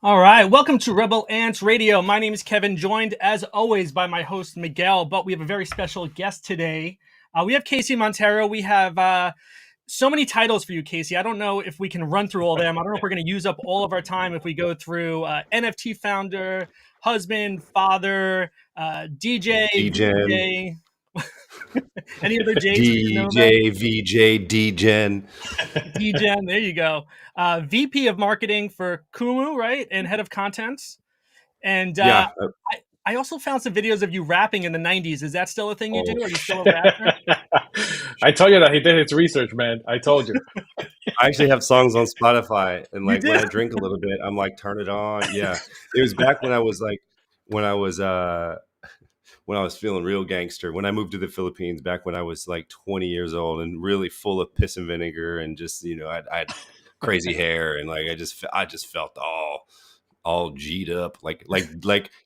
All right, welcome to Rebel Ants Radio. My name is Kevin, joined as always by my host Miguel, but we have a very special guest today. We have Casey Montero. We have so many titles for you, Casey. I don't know if we can run through all of them. I don't know if we're going to use up all of our time if we go through NFT founder, husband, father, DJ, DGen, VJ. Any other J's we should know about? DJ, VJ, DGen. DGen, there you go. VP of marketing for Kumu, right? And head of content. And Yeah. I also found some videos of you rapping in the 90s. Is that still a thing you do? Oh, Are you still a rapper? I told you that he did his research, man. I told you. I actually have songs on Spotify, and You like when do? I drink a little bit, I'm like, turn it on. Yeah, it was back when I was like, when I was when I was feeling real gangster. When I moved to the Philippines, back when I was like 20 years old and really full of piss and vinegar, and just I had crazy hair, and like I just felt all G'd up, like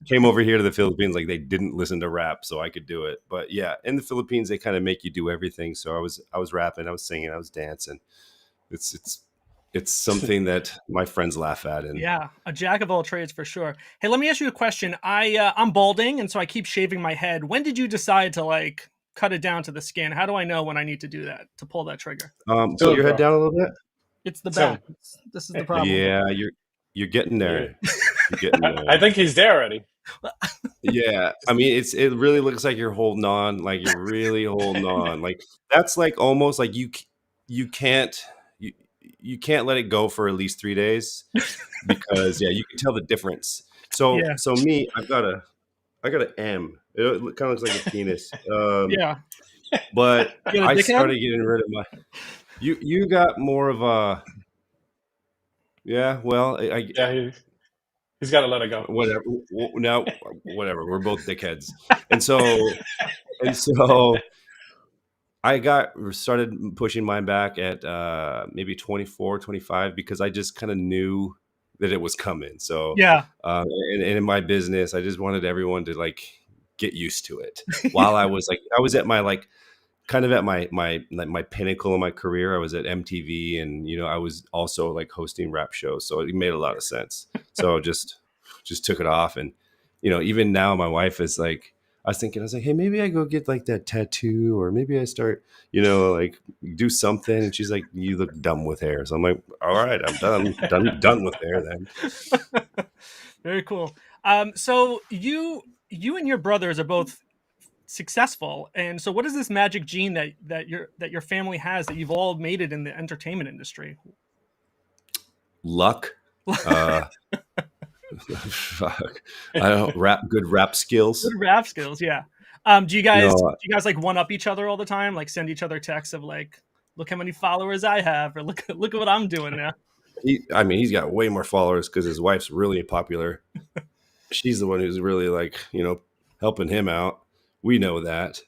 came over here to the Philippines, like they didn't listen to rap, so I could do it. But yeah, in the Philippines, they kind of make you do everything. So I was rapping, I was singing, I was dancing. It's something that my friends laugh at. And Yeah, a jack of all trades for sure. Hey, let me ask you a question. I'm balding, and so I keep shaving my head. When did you decide to like cut it down to the skin? How do I know when I need to do that to pull that trigger? put your head down a little bit. It's the So- back. This is the problem. Yeah, you're getting there. You're getting there. I think he's there already. Yeah, I mean, it really looks like you're holding on, like you're really holding on. Like that's like almost like you can't you can't let it go for at least 3 days, because yeah, you can tell the difference. So Yeah. so me, I got an M. It kind of looks like a penis. Yeah. But You got a I dickhead? started getting rid of my. You got more of a. Yeah, well, Yeah, he's got to let it go. whatever. Now, whatever. We're both dickheads, and so I started pushing mine back at maybe 24, 25, because I just kind of knew that it was coming. So Yeah. and in my business, I just wanted everyone to like get used to it. While I was at my like kind of at my pinnacle of my career. I was at MTV, and I was also like hosting rap shows, so it made a lot of sense. So just took it off, and even now my wife is like, I was like, hey, maybe I go get like that tattoo, or maybe I start, like do something. And she's like, you look dumb with hair. So I'm like, all right, I'm done with hair then. Very cool. So you and your brothers are both successful, and so what is this magic gene that your family has that you've all made it in the entertainment industry? Luck. Fuck. I don't good rap skills. Good rap skills, yeah. Do you guys like one up each other all the time? Like send each other texts of like, look how many followers I have, or look at what I'm doing now. He's got way more followers because his wife's really popular. She's the one who's really like, helping him out. We know that.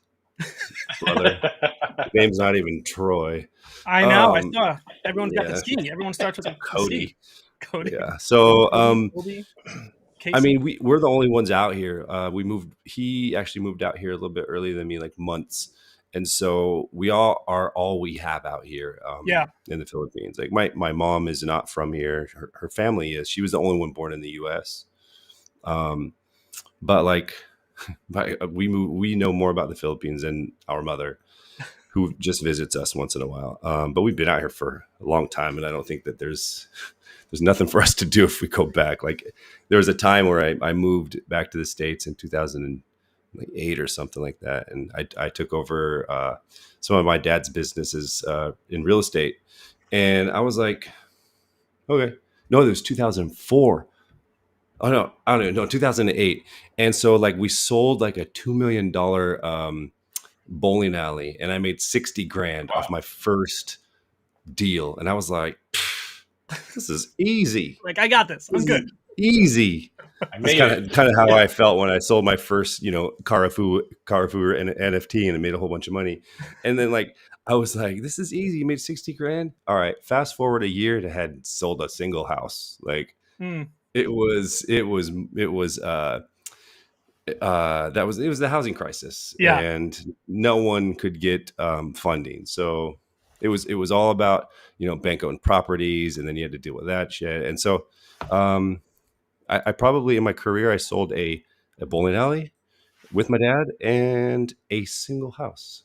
Brother. His name's not even Troy. I know. I saw everyone's got the yeah. ski. Everyone starts with a Cody. C. Cody. Yeah. So Cody, I mean, we're the only ones out here. He actually moved out here a little bit earlier than me, like months. And so we all are all we have out here in the Philippines. Like my mom is not from here. Her family is. She was the only one born in the US. But like we know more about the Philippines than our mother, who just visits us once in a while. But we've been out here for a long time, and I don't think that there's nothing for us to do if we go back. Like there was a time where I moved back to the States in 2008 or something like that. And I took over some of my dad's businesses in real estate. And I was like, okay, no, it was 2004. Oh no, I don't know, 2008. And so like we sold like a $2 million bowling alley, and I made 60 grand off my first deal. And I was like, this is easy. Like, I got this. I'm good. Easy. That's kind of how I felt when I sold my first, Carrefour NFT, and it made a whole bunch of money. And then like I was like, this is easy. You made 60 grand. All right. Fast forward a year to had sold a single house. Like it was the housing crisis. Yeah. And no one could get funding. So it was all about, bank owned properties, and then you had to deal with that shit. And so I probably in my career I sold a bowling alley with my dad and a single house.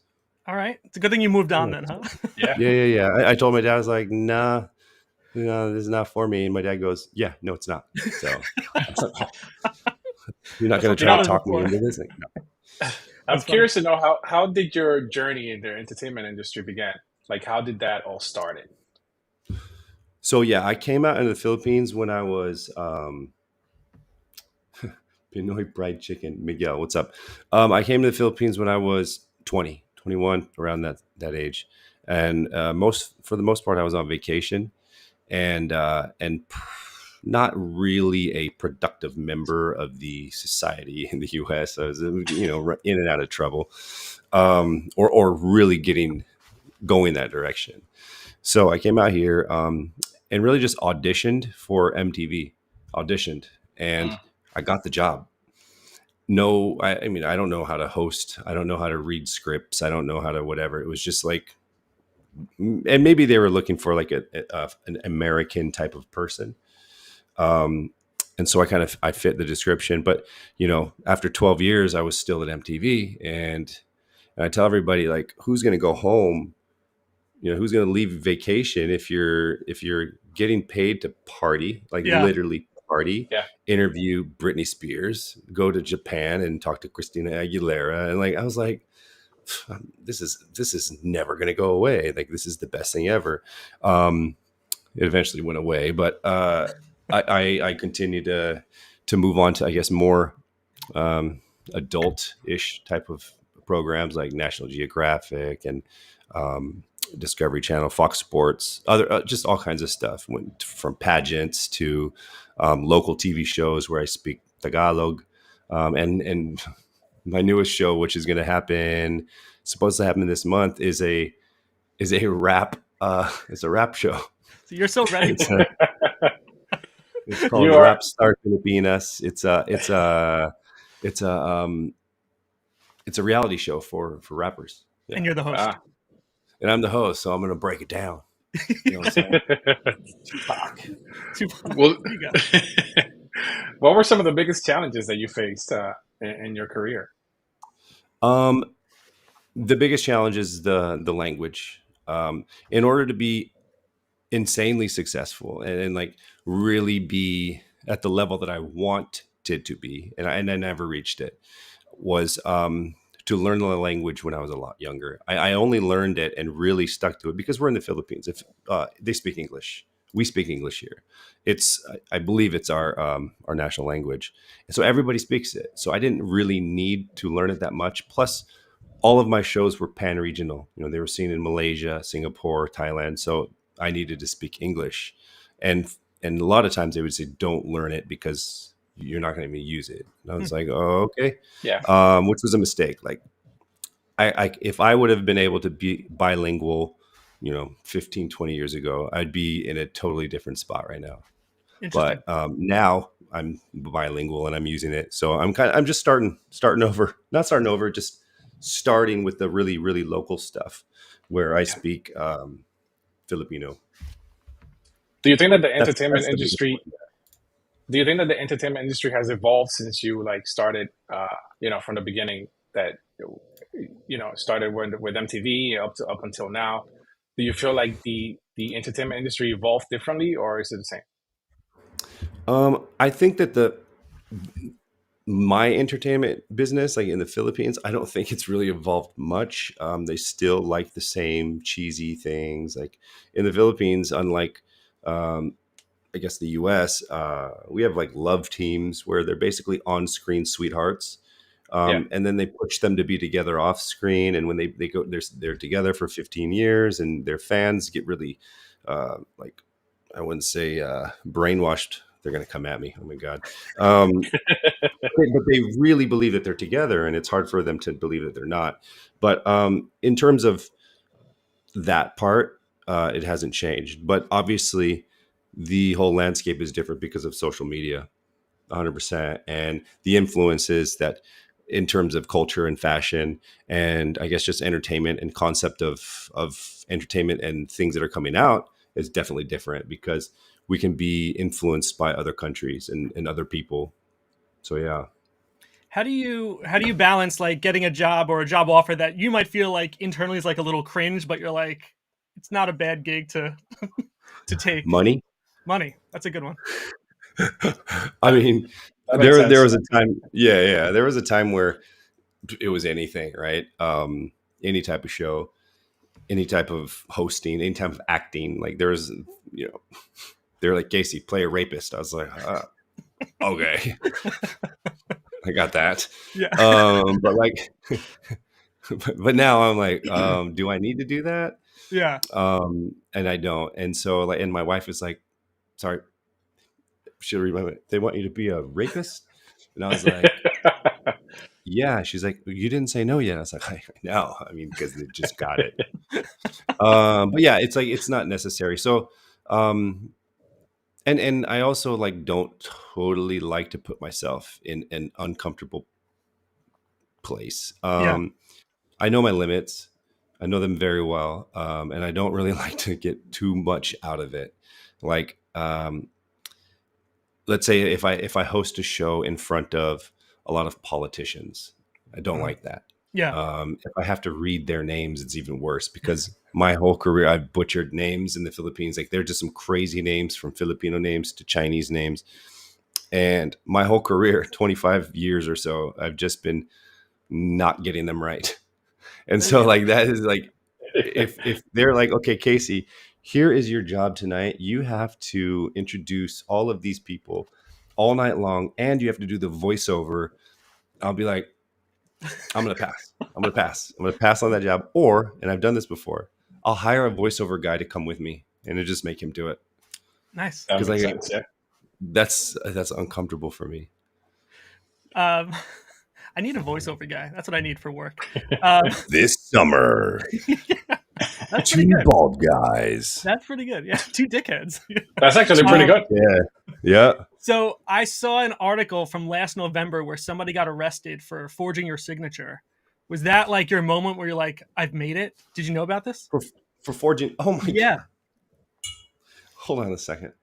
All right, it's a good thing you moved on Yeah, then, huh? Yeah. yeah. I told my dad, I was like, nah, no, this is not for me. And my dad goes, yeah, no, it's not. So you're not That's going what to You try to know, father's are talk me for. into this? Like, no. I'm That's funny. curious to know how did your journey in the entertainment industry begin? Like, how did that all started? So yeah, I came out in the Philippines when I was Pinoy Fried Chicken. Miguel, what's up? I came to the Philippines when I was 20, 21, around that age, and most for the most part, I was on vacation and not really a productive member of the society in the U.S. I was in and out of trouble, or really getting going that direction. So I came out here and really just auditioned for MTV, auditioned, and Mm. I got the job. No, I mean, I don't know how to host. I don't know how to read scripts. I don't know how to whatever. It was just like, and maybe they were looking for like an American type of person. Um, and so I fit the description. But after 12 years, I was still at MTV, and I tell everybody like, who's going to go home? Who's going to leave vacation if you're getting paid to party, like Yeah, literally party, Yeah. interview Britney Spears, go to Japan and talk to Christina Aguilera, and like I was like, this is never going to go away. Like this is the best thing ever. It eventually went away, but I continued to move on to, I guess, more adult-ish type of programs like National Geographic and Discovery Channel, Fox Sports, other just all kinds of stuff. Went from pageants to local TV shows where I speak Tagalog, and my newest show, which is going to happen, supposed to happen this month, is a rap. It's a rap show. so you're so ready It's for it. it's called You are. Rap Star Filipinas. It's a it's a reality show for rappers. And Yeah, you're the host. and I'm the host, so I'm gonna break it down. You know what I'm saying? Tupac. Well, There you go. what were some of the biggest challenges that you faced in your career? Um, the biggest challenge is the language. In order to be insanely successful and like really be at the level that I wanted to be, and I never reached it, was to learn the language when I was a lot younger. I only learned it and really stuck to it because we're in the Philippines. If they speak English, we speak English here. I believe it's our national language, and so everybody speaks it. So I didn't really need to learn it that much. Plus, all of my shows were pan regional. They were seen in Malaysia, Singapore, Thailand. So I needed to speak English, and and a lot of times they would say, "Don't learn it because you're not going to even use it." And I was like, "Oh, okay," Yeah. which was a mistake. Like if I would have been able to be bilingual, 15, 20 years ago, I'd be in a totally different spot right now. Interesting. But now I'm bilingual and I'm using it. So I'm just starting over, not starting over, just starting with the really, really local stuff where I Yeah. speak Filipino. Do you think that the That's entertainment that's the biggest industry one. do you think that the entertainment industry has evolved since you like started from the beginning, that started with MTV up until now? Do you feel like the entertainment industry evolved differently, or is it the same? I think that the my entertainment business, like in the Philippines, I don't think it's really evolved much. They still like the same cheesy things. Like in the Philippines, unlike um, I guess the US, we have like love teams where they're basically on-screen sweethearts. Yeah. And then they push them to be together off screen. And when they go, they're together for 15 years and their fans get really, like, I wouldn't say brainwashed. They're going to come at me. Oh my God. But they really believe that they're together and it's hard for them to believe that they're not. But in terms of that part, it hasn't changed. But obviously, the whole landscape is different because of social media, 100%, and the influences that, in terms of culture and fashion, and I guess just entertainment and concept of entertainment and things that are coming out is definitely different because we can be influenced by other countries and other people. So yeah. How do you balance like getting a job or a job offer that you might feel like internally is like a little cringe, but you're like, it's not a bad gig to to take? Money. That's a good one. I mean, That makes sense. there was a time. Yeah. There was a time where it was anything, right? Any type of show, any type of hosting, any type of acting. Like there was, they're like, Casey, play a rapist. I was like, okay, I got that. Yeah. But like, but now I'm like, do I need to do that? Yeah. And I don't. And so like, and my wife is like, sorry, she'll remember, they want you to be a rapist. And I was like, yeah. She's like, you didn't say no yet. I was like, I know. I mean, because they just got it. But yeah, it's like, it's not necessary. So, and I also like don't totally like to put myself in an uncomfortable place. I know my limits. I know them very well. And I don't really like to get too much out of it. Like, let's say if I host a show in front of a lot of politicians, I don't like that. Yeah. If I have to read their names, it's even worse because my whole career I've butchered names in the Philippines. Like they're just some crazy names, from Filipino names to Chinese names. And my whole career, 25 years or so, I've just been not getting them right. And so like that is like, if they're like, okay, Casey, here is your job tonight. You have to introduce all of these people all night long, and you have to do the voiceover. I'll be like, I'm going to pass. I'm going to pass on that job. Or, and I've done this before, I'll hire a voiceover guy to come with me and it just make him do it. Nice. That makes like sense, yeah. That's uncomfortable for me. I need a voiceover guy. That's what I need for work. This summer, That's two pretty good. bald guys. That's pretty good. Yeah, two dickheads. That's actually pretty good. Yeah. So I saw an article from last November where somebody got arrested for forging your signature. Was that like your moment where you're like, I've made it? Did you know about this? For forging. Oh my Yeah. God. Hold on a second.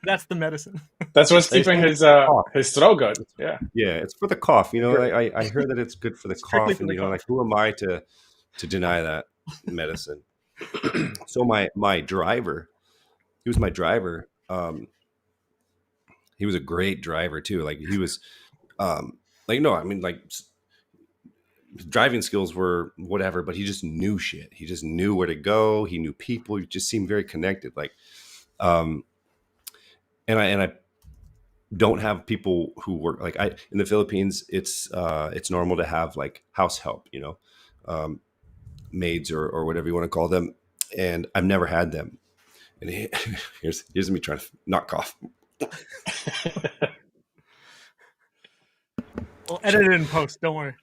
That's the medicine. That's what's keeping his throat good. Yeah. Yeah, it's for the cough. I heard that it's good for the Strictly cough, for and the cough. like, who am I to deny that medicine? So my driver, he was my driver. He was a great driver too. Like he was, like no, I mean like his driving skills were whatever, but he just knew shit. He just knew where to go. He knew people. He just seemed very connected. Like, and I don't have people who work like in the Philippines. It's normal to have like house help, maids or whatever you want to call them. And I've never had them. And here's me trying to not cough. We'll edit it in post. Don't worry.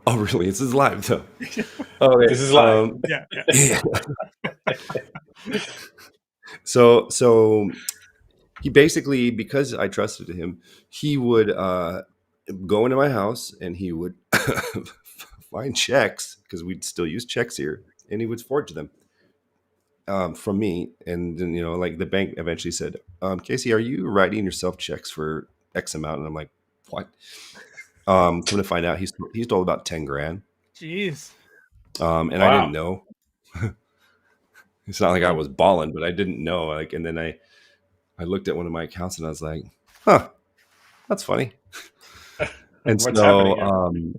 Oh, really? This is live though. Okay. This is live. Yeah. So he basically, because I trusted him, he would go into my house and he would find checks, because we'd still use checks here, and he would forge them from me. And then, like the bank eventually said, Casey, are you writing yourself checks for X amount? And I'm like, what? Come to find out, he's stole about 10 grand. Jeez. And Wow. I didn't know. It's not like I was balling, but I didn't know. Like, and then I looked at one of my accounts and I was like, huh, that's funny. And What's happening here?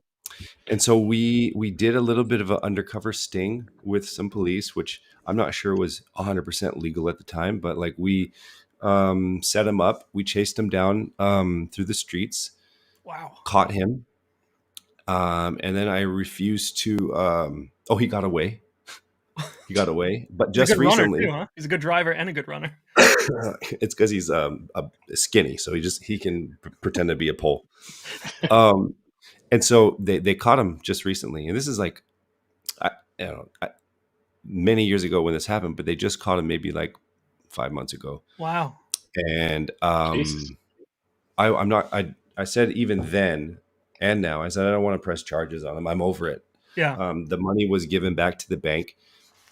and so we did a little bit of an undercover sting with some police, which I'm not sure was 100% legal at the time, but like we set him up. We chased him down through the streets. Wow. Caught him. And then I refused to, he got away. He got away, but just He's a good recently. runner too, huh? He's a good driver and a good runner. It's because he's skinny, so he can pretend to be a pole. And so they caught him just recently, and this is like, many years ago when this happened, but they just caught him maybe like 5 months ago. Wow. And Jesus. I said even then and now, I said I don't want to press charges on him. I'm over it. Yeah. The money was given back to the bank.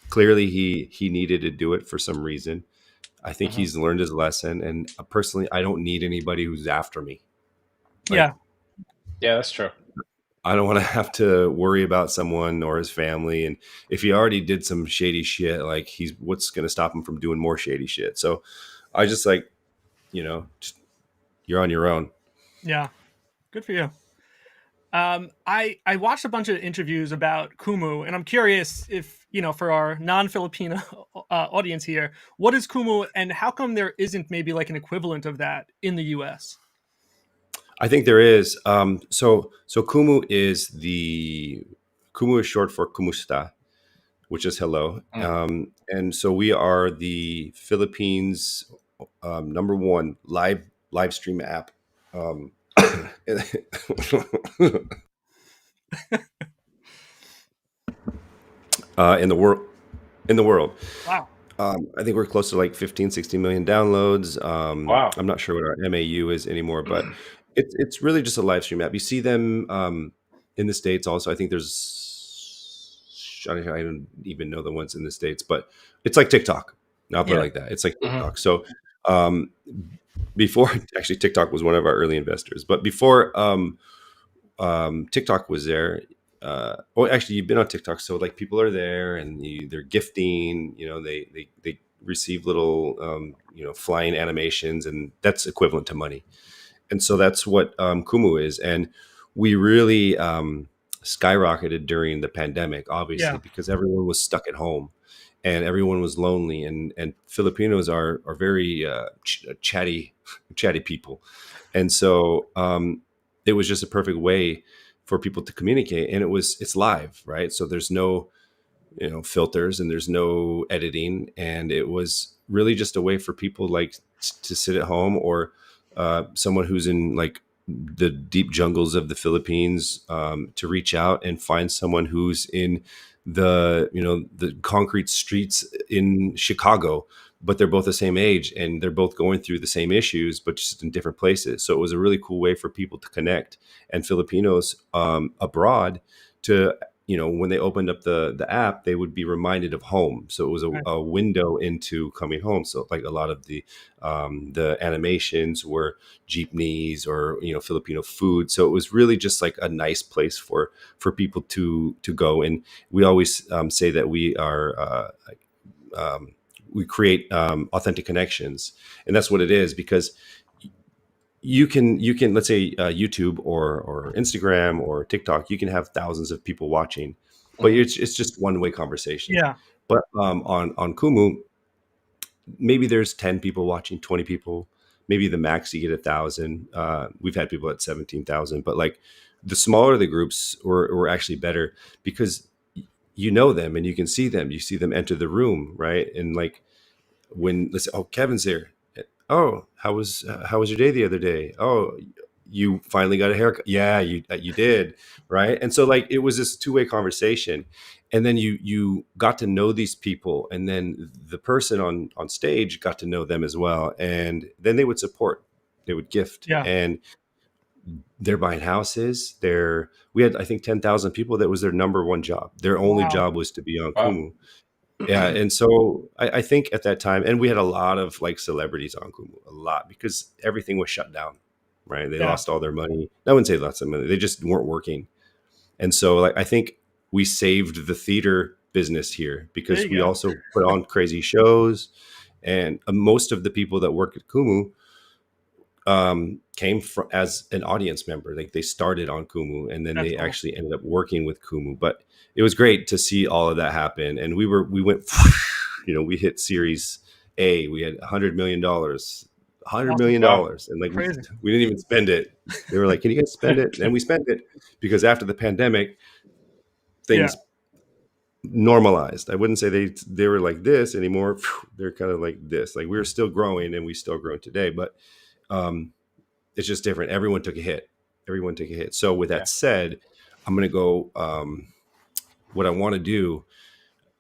Clearly, he needed to do it for some reason. I think Mhm. he's learned his lesson. And personally, I don't need anybody who's after me. Yeah. Like, Yeah, that's true. I don't want to have to worry about someone or his family. And if he already did some shady shit, like what's going to stop him from doing more shady shit? So I just like, just, you're on your own. Yeah. Good for you. I watched a bunch of interviews about Kumu, and I'm curious if for our non-Filipino audience here, what is Kumu, and how come there isn't maybe like an equivalent of that in the U.S.? I think there is. So Kumu is short for kumusta, which is hello. Mm. And so we are the Philippines number one live stream app um, in the world. In the world, Wow. I think we're close to like 15, 16 million downloads. Wow. I'm not sure what our MAU is anymore, but it's really just a live stream app. You see them in the States also. I think I don't even know the ones in the States, but it's like TikTok. I'll put it Yeah. like that. It's like Mhm. TikTok. So um, before, actually, TikTok was one of our early investors, but before TikTok was there. Well, actually, you've been on TikTok, so like people are there and they're gifting. They receive little flying animations, and that's equivalent to money. And so that's what Kumu is. And we really skyrocketed during the pandemic, obviously, Yeah. because everyone was stuck at home and everyone was lonely. And Filipinos are very chatty people. And so it was just a perfect way for people to communicate. And it's live, right? So there's no filters and there's no editing, and it was really just a way for people like to sit at home, or someone who's in like the deep jungles of the Philippines, to reach out and find someone who's in the concrete streets in Chicago, but they're both the same age and they're both going through the same issues, but just in different places. So it was a really cool way for people to connect, and Filipinos abroad to when they opened up the app, they would be reminded of home. So it was Right. a window into coming home. So like a lot of the animations were jeepneys or Filipino food. So it was really just like a nice place for people to go. And we always say that we create authentic connections, and that's what it is, because you can let's say YouTube or Instagram or TikTok, you can have thousands of people watching, but Mhm. it's just one way conversation. Yeah. But on Kumu, maybe there's 10 people watching, 20 people, maybe the max you get 1,000. We've had people at 17,000, but like the smaller the groups were actually better, because you know them and you can see them. You see them enter the room, right? And like when let's say, oh, Kevin's here. Oh, how was your day the other day? Oh, you finally got a haircut. Yeah, you did, right? And so like it was this two-way conversation, and then you got to know these people, and then the person on stage got to know them as well, and then they would support, they would gift, Yeah. and they're buying houses. We had, I think, 10,000 people. That was their number one job. Their only Wow. job was to be on Wow. Kumu. Yeah, and so I think at that time, and we had a lot of like celebrities on Kumu, a lot, because everything was shut down, right? They Yeah. lost all their money. I wouldn't say lots of money; they just weren't working. And so, like, I think we saved the theater business here, There because you we go. also put on crazy shows, and most of the people that work at Kumu came from as an audience member. Like they started on Kumu and then That's they cool. actually ended up working with Kumu. But it was great to see all of that happen. And we went, we hit Series A. We had $100 million, hundred Awesome. million Wow. dollars, and like Crazy. we didn't even spend it. They were like, "Can you guys spend it?" And we spent it, because after the pandemic, Yeah. things normalized. I wouldn't say they were like this anymore. They're kind of like this. Like we were still growing, and we still grow today, but um, it's just different. Everyone took a hit. Everyone took a hit. So with Yeah. that said, I'm going to go. What I want to do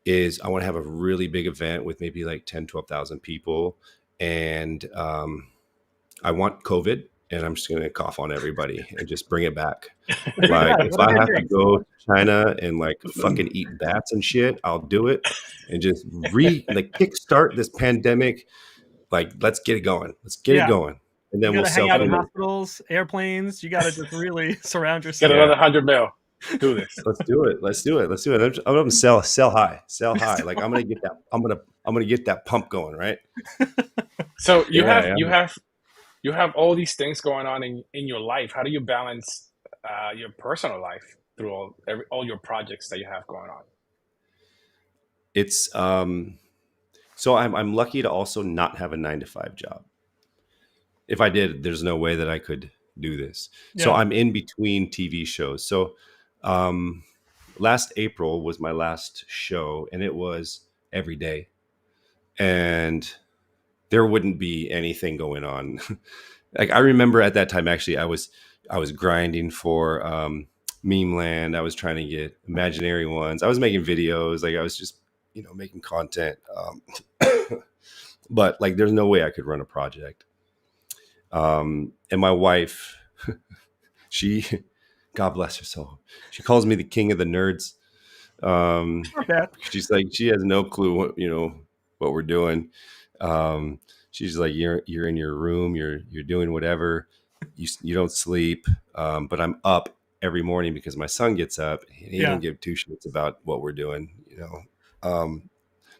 is I want to have a really big event with maybe like 10, 12,000 people. And I want COVID. and I'm just gonna cough on everybody and just bring it back. Yeah, Like if I whatever it have to takes. go to China and like fucking eat bats and shit, I'll do it and just like kickstart this pandemic. Like let's get it going. Let's get it Yeah, going, and you then got we'll to hang sell out in Kumu. hospitals, airplanes. You got to just really surround Get yourself. Yeah, another 100 mil. Do this. let's do it. Let's do it. Let's do it. I'm gonna sell high. Like I'm gonna get that. I'm gonna get that pump going. Right. So Yeah. Yeah. you have all these things going on in your life. How do you balance your personal life through all your projects that you have going on? It's so I'm lucky to also not have a 9 to 5 job. If I did, there's no way that I could do this. So Yeah. I'm in between TV shows. So um last April was my last show, and it was every day. And there wouldn't be anything going on. Like I remember at that time, actually, I was grinding for Meme Land. I was trying to get imaginary ones. I was making videos. Like I was just, making content. But like, there's no way I could run a project. And my wife, she, God bless her soul, she calls me the king of the nerds. Okay. She's like, she has no clue what we're doing. She's like, you're in your room, you're doing whatever, you don't sleep. But I'm up every morning because my son gets up and he Yeah. don't give two shits about what we're doing.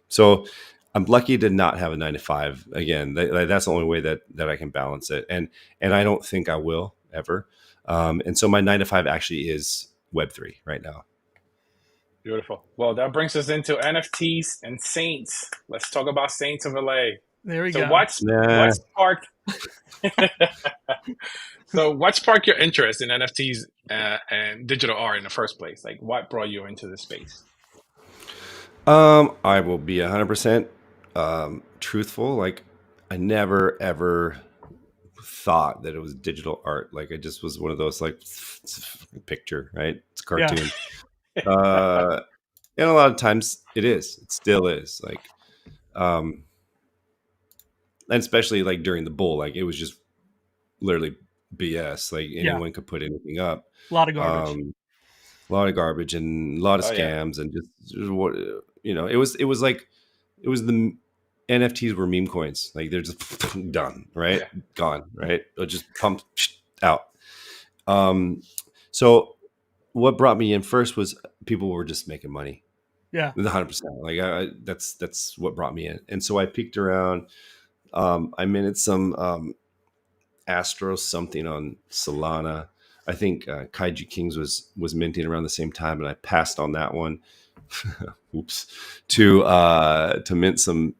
So I'm lucky to not have a 9 to 5. Again, that's the only way that I can balance it, and I don't think I will ever. And so my 9 to 5 actually is Web3 right now. Beautiful. Well, that brings us into NFTs and Saints. Let's talk about Saints of LA. There we So go. what sparked what sparked your interest in NFTs and digital art in the first place? Like what brought you into the space? I will be 100% truthful. Like I never ever thought that it was digital art. Like I just was one of those like picture, right? It's a cartoon. And a lot of times it still is like, and especially like during the bull, like it was just literally BS. Like anyone could put anything up. A lot of garbage. A lot of garbage and a lot of scams and just what, it was like, it was the NFTs were meme coins. Like they're just done, right? Yeah. Gone, right? They'll just pump out. So what brought me in first was people were just making money. Yeah. 100%. Like that's what brought me in. And so I peeked around. I minted some Astro something on Solana. I think Kaiju Kings was minting around the same time, and I passed on that one. Oops. To mint some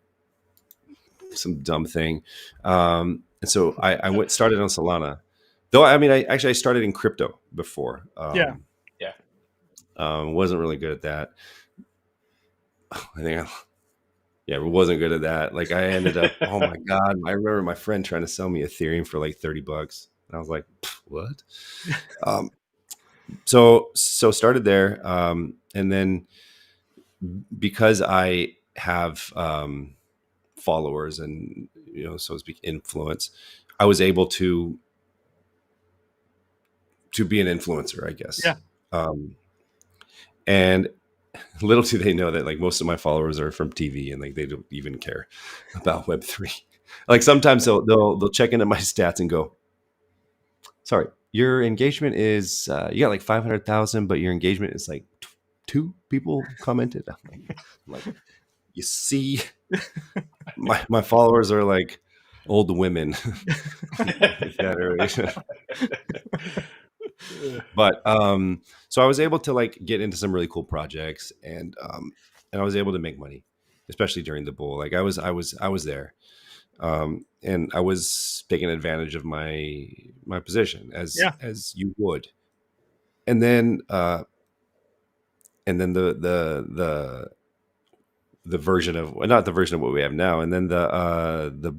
dumb thing. And so I started on Solana. Though I mean I started in crypto before. Wasn't really good at that. I think wasn't good at that. Like I ended up, oh my God, I remember my friend trying to sell me Ethereum for like $30. And I was like, what? So started there. And then because I have followers and, so to speak, influence, I was able to be an influencer, I guess. Yeah. And little do they know that like most of my followers are from TV and like they don't even care about Web3. Like sometimes they'll check into my stats and go, sorry, your engagement is you got like 500,000, but your engagement is like 2 people commented. I'm like, you see, my followers are like old women. But so I was able to like get into some really cool projects, and I was able to make money, especially during the bull. Like I was there, and I was taking advantage of my position as you would. And then the version of, not the version of what we have now, and then the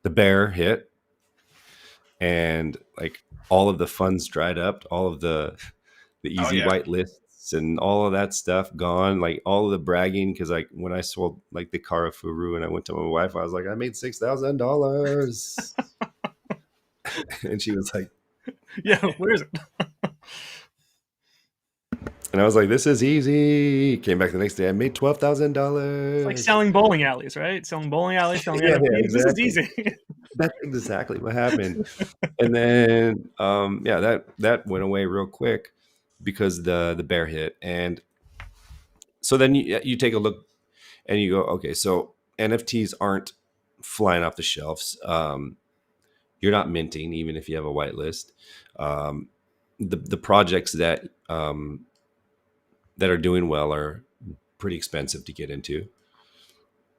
bear hit, and like all of the funds dried up, all of the easy white lists and all of that stuff gone, like all of the bragging. Because like when I sold like the Karafuru and I went to my wife, I was like, I made $6,000. And she was like, Yeah, where is it? and I was like, this is easy. Came back the next day. I made $12,000. It's like selling bowling alleys, right? Selling bowling alleys, selling Yeah, NFTs. This is exactly. easy. That's exactly what happened. And then, that went away real quick because the bear hit. And so then you take a look and you go, okay, so NFTs aren't flying off the shelves. You're not minting, even if you have a whitelist. The projects that are doing well are pretty expensive to get into,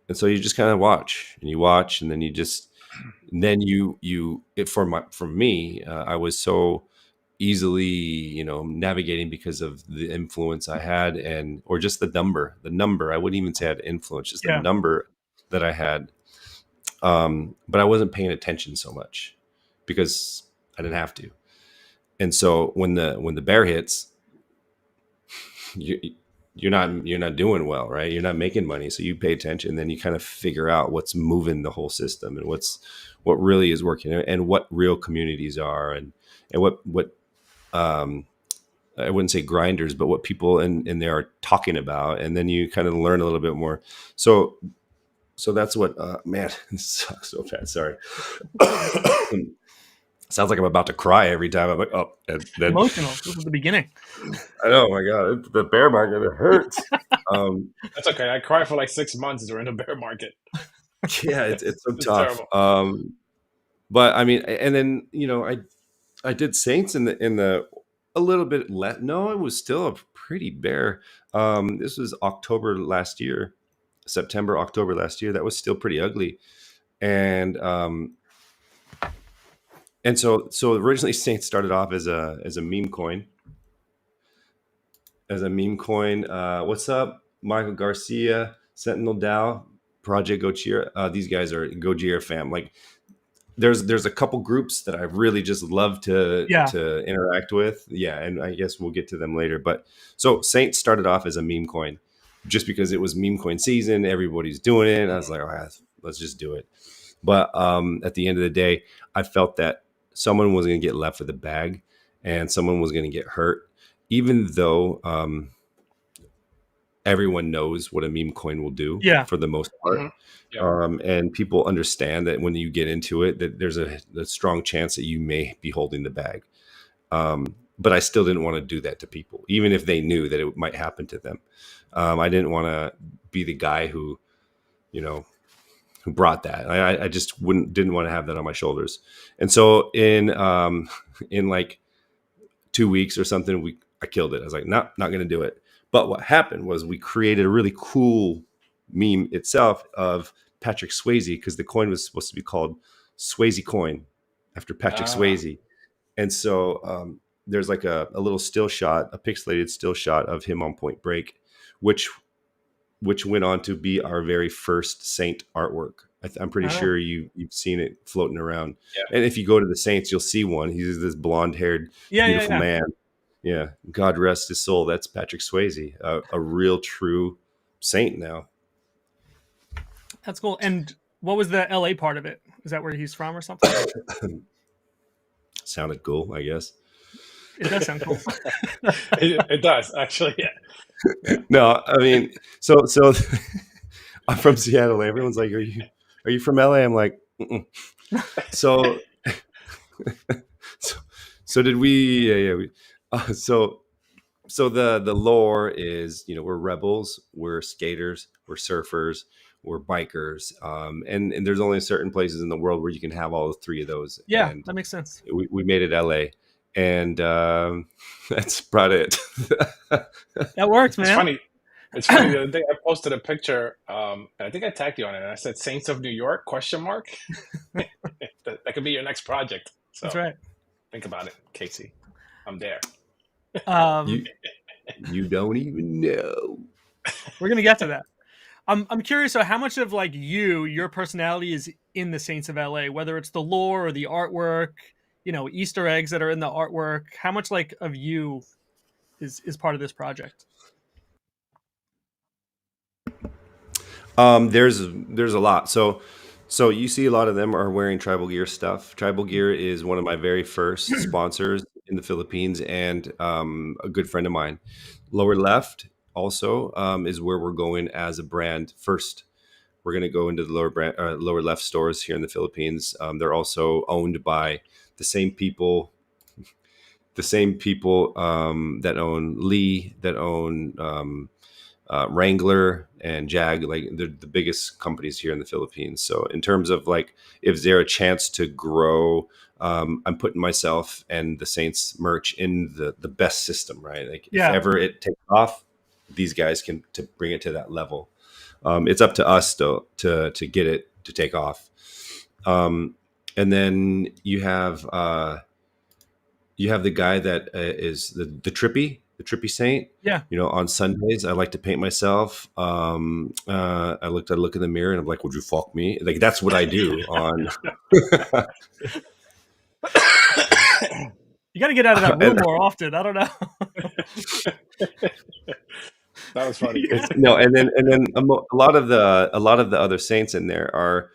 and so you just kind of watch and then for me, I was so easily, navigating because of the influence I had, or just the number. I wouldn't even say I had influence, just the Yeah. number that I had. But I wasn't paying attention so much because I didn't have to. And so when the bear hits, you're not doing well, right? You're not making money, so you pay attention. Then you kind of figure out what's moving the whole system and what really is working, and what real communities are, and what I wouldn't say grinders, but what people in there are talking about. And then you kind of learn a little bit more. So that's what, man, this sucks so bad. Sorry. Sounds like I'm about to cry every time. I'm like, oh, and then Emotional. This is the beginning. I know, my God, the bear market, it hurts. That's okay. I cried for like 6 months during the bear market. Yeah, it's so It's tough. terrible. But I mean, and then I did Saints in the a little bit no, it was still a pretty bare. This was September, October last year. That was still pretty ugly. And so originally Saints started off as a meme coin. What's up, Michael Garcia, Sentinel DAO, Project Gojira? These guys are Gojira fam. Like, there's a couple groups that I really just love to interact with. Yeah, and I guess we'll get to them later. But so Saints started off as a meme coin, just because it was meme coin season. Everybody's doing it. And I was like, oh, let's just do it. But at the end of the day, I felt that someone was going to get left with a bag, and someone was going to get hurt, even though everyone knows what a meme coin will do for the most part. Mm-hmm. Yeah. And people understand that when you get into it, that there's a strong chance that you may be holding the bag. But I still didn't want to do that to people, even if they knew that it might happen to them. I didn't want to be the guy who brought that. I just didn't want to have that on my shoulders. And so in like 2 weeks or something, I killed it. I was like, no, not going to do it. But what happened was we created a really cool meme itself of Patrick Swayze, because the coin was supposed to be called Swayze Coin after Patrick Swayze. And so there's like a little still shot, a pixelated still shot of him on Point Break, which went on to be our very first Saint artwork. I'm pretty sure you've seen it floating around. Yeah. And if you go to the Saints, you'll see one. He's this blonde-haired, beautiful man. Yeah, God rest his soul. That's Patrick Swayze, a real, true Saint now. That's cool. And what was the LA part of it? Is that where he's from or something? Sounded cool, I guess. It does sound cool. It does, actually. Yeah. No, I mean, so I'm from Seattle. Everyone's like, "Are you from LA?" I'm like, mm-mm. So did we? Yeah. So the lore is, we're rebels, we're skaters, we're surfers, we're bikers, and there's only certain places in the world where you can have all three of those. Yeah, and that makes sense. We made it LA, and that's about it. That works, man. It's funny. The other day I posted a picture, and I think I tagged you on it, and I said "Saints of New York?" ? That could be your next project. So that's right. Think about it, Casey. I'm there. You don't even know. We're gonna get to that. I'm curious. So, how much of like your personality is in the Saints of LA? Whether it's the lore or the artwork, Easter eggs that are in the artwork. How much like of you is part of this project? There's a lot. So So you see a lot of them are wearing tribal gear stuff. Tribal gear is one of my very first sponsors in the Philippines, and a good friend of mine. Lower left also is where we're going as a brand first. We're going to go into the lower left stores here in the Philippines. They're also owned by the same people, that own Lee, that own Wrangler and Jag. Like they're the biggest companies here in the Philippines. So in terms of like, if there a chance to grow, I'm putting myself and the Saints merch in the best system, right? Like if Yeah. ever it takes off, these guys can to bring it to that level. It's up to us to get it to take off. And then you have the guy that is the trippy saint. Yeah. You know, on Sundays I like to paint myself. I look in the mirror and I'm like, would you fuck me? Like that's what I do on. You got to get out of that room more often. I don't know. That was funny. No, and then a lot of the other saints in there are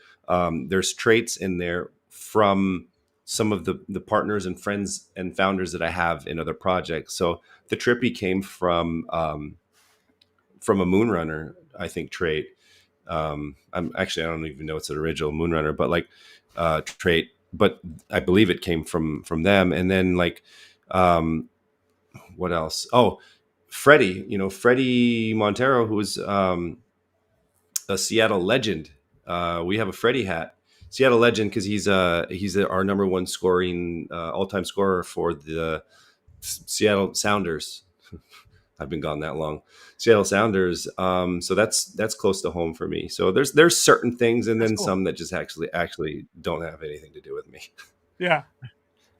there's traits in there from some of the partners and friends and founders that I have in other projects. So the trippy came from a Moonrunner, I think, trait. I don't even know it's an original Moonrunner, but like trait. But I believe it came from them. And then like what else? Oh, Freddie Montero, who was a Seattle legend. We have a Freddie hat, Seattle legend, because he's our number one scoring all time scorer for the Seattle Sounders. I've been gone that long. Seattle Sounders. So that's close to home for me. So there's certain things, and then some that just actually don't have anything to do with me. Yeah,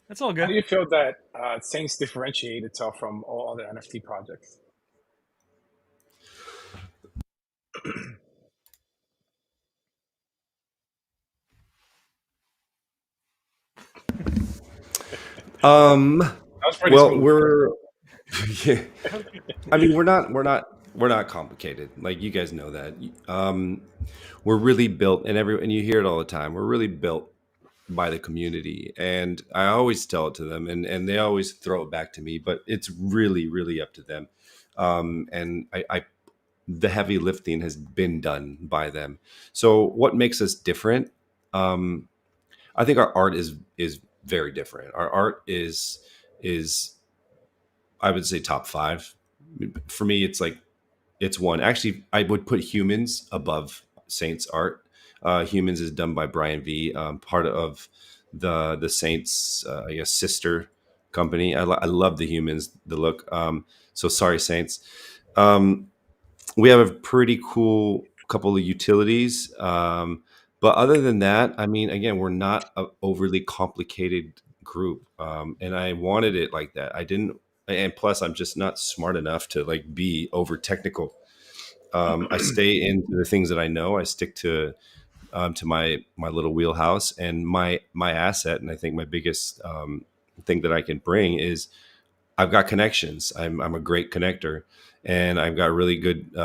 that's all good. How do you feel that Saints differentiate itself from all other NFT projects? Well, smooth. we're yeah. I mean, we're not complicated. Like you guys know that. We're really built, and you hear it all the time. We're really built by the community, and I always tell it to them, and they always throw it back to me. But it's really, really up to them. And the heavy lifting has been done by them. So what makes us different? I think our art is very different. Our art is I would say top 5. For me, it's one. Actually, I would put Humans above Saints art. Humans is done by Brian V, part of the Saints, I guess, sister company. I love the Humans, the look. So sorry, Saints. We have a pretty cool couple of utilities. But other than that, I mean, again, we're not an overly complicated group. And I wanted it like that. I didn't, and plus I'm just not smart enough to like be over technical. I stay into the things that I know. I stick to my little wheelhouse, and my asset. And I think my biggest thing that I can bring is I've got connections. I'm a great connector, and I've got really good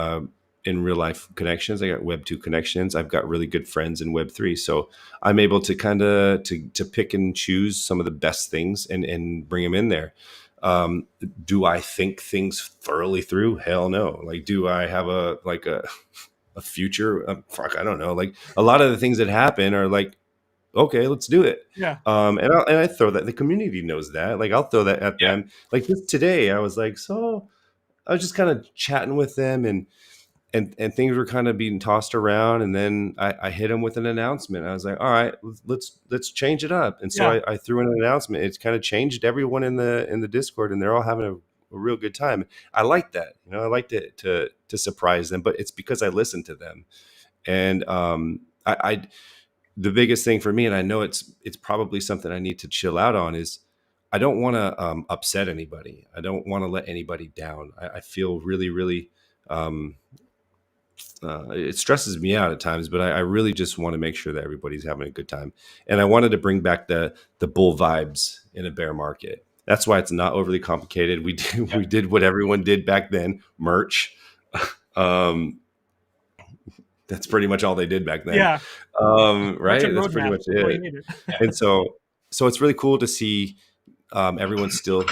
in real life connections. I got Web 2 connections. I've got really good friends in Web 3. So I'm able to kind of to pick and choose some of the best things and bring them in there. Do I think things thoroughly through? Hell no. Like, do I have a future? Fuck, I don't know. Like a lot of the things that happen are like, okay, let's do it. Yeah. And I throw that. The community knows that. Like I'll throw that at them. Like just today, I was like, so I was just kind of chatting with them, and things were kind of being tossed around, and then I hit them with an announcement. I was like, all right, let's change it up. And so I threw in an announcement. It's kind of changed everyone in the Discord, and they're all having a real good time. I like that. I liked it to surprise them, but it's because I listened to them. And I the biggest thing for me, and I know it's probably something I need to chill out on, is I don't want to upset anybody. I don't want to let anybody down. I feel really, really, it stresses me out at times, but I really just want to make sure that everybody's having a good time. And I wanted to bring back the bull vibes in a bear market. That's why it's not overly complicated. We did what everyone did back then, merch. That's pretty much all they did back then. Yeah. Right. That's pretty much All you it. needed. And so it's really cool to see everyone's still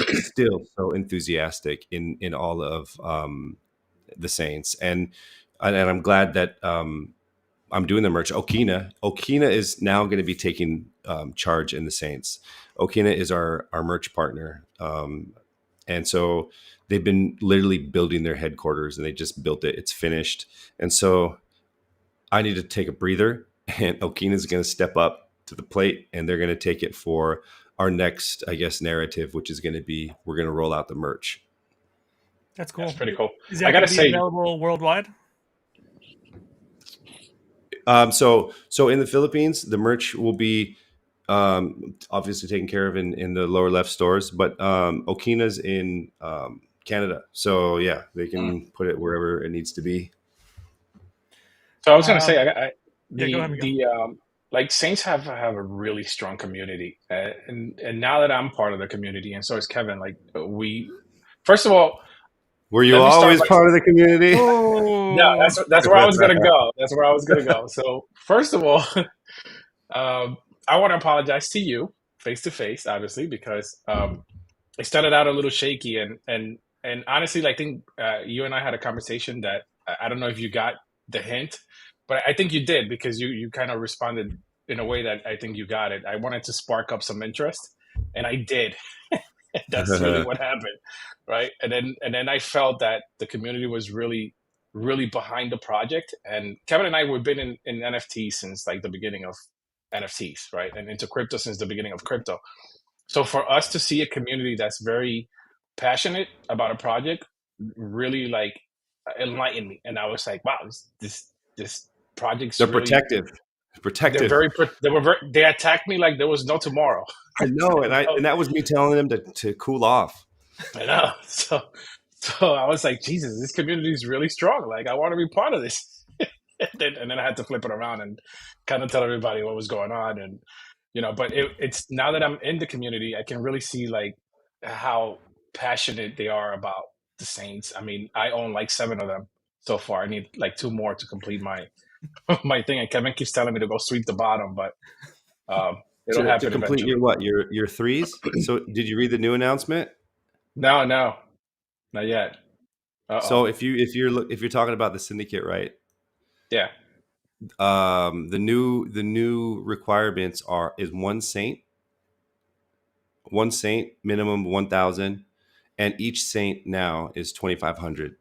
so enthusiastic in all of the Saints, and I'm glad that I'm doing the merch. Okina is now going to be taking charge in the Saints. Okina is our merch partner, and so they've been literally building their headquarters, and they just built it. It's finished, and so I need to take a breather, and Okina is going to step up to the plate, and they're going to take it for our next, I guess, narrative, which is going to be we're going to roll out the merch. That's cool. That's pretty cool. Is that going to be available worldwide? So in the Philippines, the merch will be obviously taken care of in the lower left stores, but Okina's in Canada. So yeah, they can put it wherever it needs to be. So I was going to say, go ahead, like Saints have a really strong community, and now that I'm part of the community, and so is Kevin. Like first of all, were you always part of the community? Oh. Yeah, that's where I was gonna go. That's where I was gonna go. So first of all, I want to apologize to you face to face, obviously, because it started out a little shaky, and honestly, I think you and I had a conversation that I don't know if you got the hint, but I think you did, because you kind of responded in a way that I think you got it. I wanted to spark up some interest, and I did. That's really what happened, right? And then I felt that the community was really, really behind the project. And Kevin and I, we've been in NFTs since like the beginning of NFTs, right? And into crypto since the beginning of crypto. So for us to see a community that's very passionate about a project really like enlightened me. And I was like, wow, this project's They're really protective. They attacked me like there was no tomorrow. I know, and that was me telling them to cool off. I know. So I was like, Jesus, this community is really strong. Like, I want to be part of this. and then I had to flip it around and kind of tell everybody what was going on. And, but it's now that I'm in the community, I can really see like how passionate they are about the Saints. I mean, I own like 7 of them so far. I need like 2 more to complete my thing. And Kevin keeps telling me to go sweep the bottom, but it'll happen to complete eventually. your 3s. So did you read the new announcement? No, not yet. Uh-oh. So if you're talking about the syndicate, right? Yeah. The new requirements is one saint minimum 1,000, and each saint now is 2,500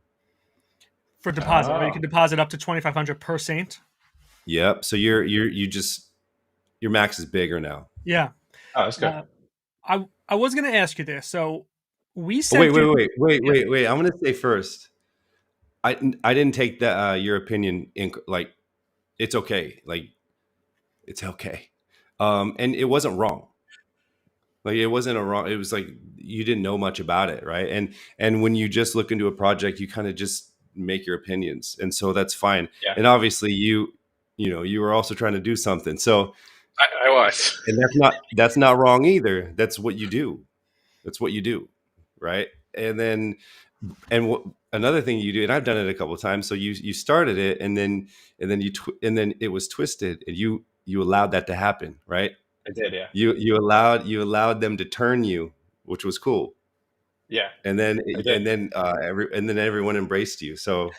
for deposit. Or you can deposit up to 2,500 per saint. Yep. So your max is bigger now. Yeah. Oh, that's good. I was going to ask you this. So we said, wait. I'm going to say first, I didn't take that your opinion in like it's okay, like it's okay, and it wasn't wrong. Like it wasn't a wrong. It was like you didn't know much about it, right? And when you just look into a project, you kind of just make your opinions, and so that's fine. Yeah. And obviously, you were also trying to do something. So I was, and that's not wrong either. That's what you do. That's what you do, right? And then another thing you do, and I've done it a couple of times. So you started it, and then it was twisted, and you allowed that to happen, right? I did, yeah. You allowed them to turn you, which was cool. Yeah. And then everyone embraced you. So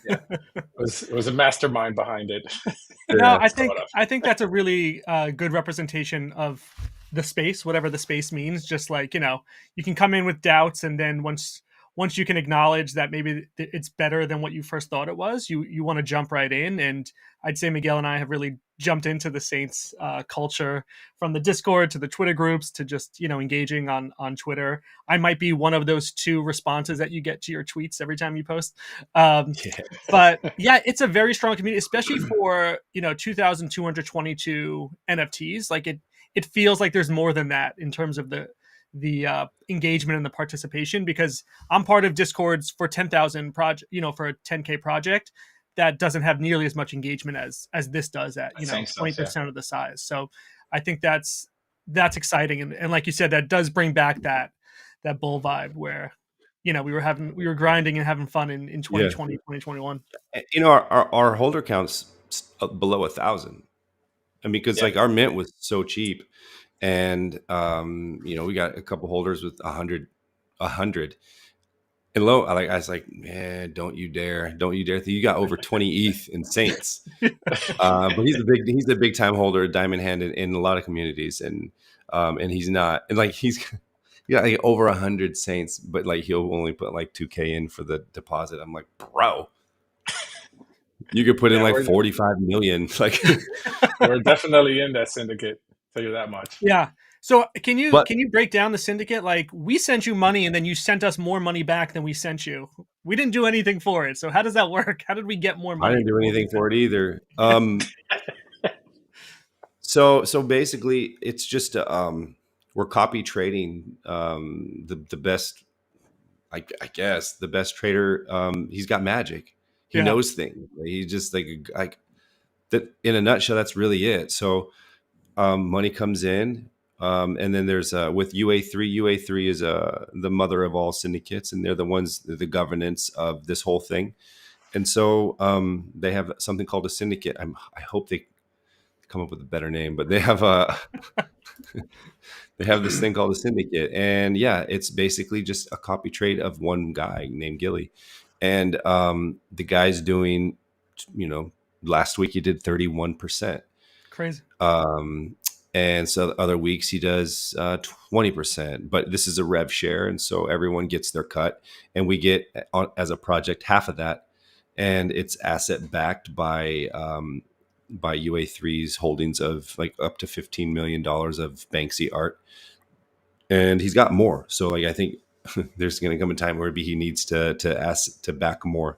yeah, it was a mastermind behind it. No, I think that's a really good representation of the space, whatever the space means. Just like, you can come in with doubts, and then once you can acknowledge that maybe it's better than what you first thought it was, you want to jump right in. And I'd say Miguel and I have really jumped into the Saints culture, from the Discord to the Twitter groups to just, engaging on Twitter. I might be one of those 2 responses that you get to your tweets every time you post. But yeah, it's a very strong community, especially for, 2,222 NFTs. Like it feels like there's more than that in terms of the engagement and the participation, because I'm part of Discords for 10,000 project, for a 10K project that doesn't have nearly as much engagement as this does at 20% of the size. So I think that's exciting, and like you said, that does bring back that bull vibe where we were grinding and having fun in 2020, 2021. Our holder count's below 1,000. I mean, because Yeah. like our mint was so cheap, and we got a couple holders with 100, and low. I was like, man, don't you dare! You got over 20 ETH in Saints. But he's a big time holder, diamond hand in a lot of communities, and he's not, and like he's got like over 100 Saints, but like he'll only put like 2K in for the deposit. I'm like, bro, you could put in Yeah, like 45 million. Like, we're definitely in that syndicate. Tell you that much. Yeah. So can you but break down the syndicate? Like, we sent you money and then you sent us more money back than we sent you. We didn't do anything for it. So how does that work? How did we get more I money? didn't do anything for it either. So basically, it's just we're copy trading the best. I guess the best trader. He's got magic. He Yeah. knows things. He just like that. In a nutshell, that's really it. So money comes in, and then there's with UA3. UA3 is the mother of all syndicates, and they're the governance of this whole thing. And so they have something called a syndicate. I hope they come up with a better name, but they have they have this thing called a syndicate, and yeah, it's basically just a copy trade of one guy named Gilly, and the guy's doing, last week he did 31%. Crazy. And so other weeks he does 20%, but this is a rev share, and so everyone gets their cut, and we get as a project half of that, and it's asset backed by UA3's holdings of like up to $15 million of Banksy art, and he's got more. So like I think there's going to come a time where he needs to ask to back more,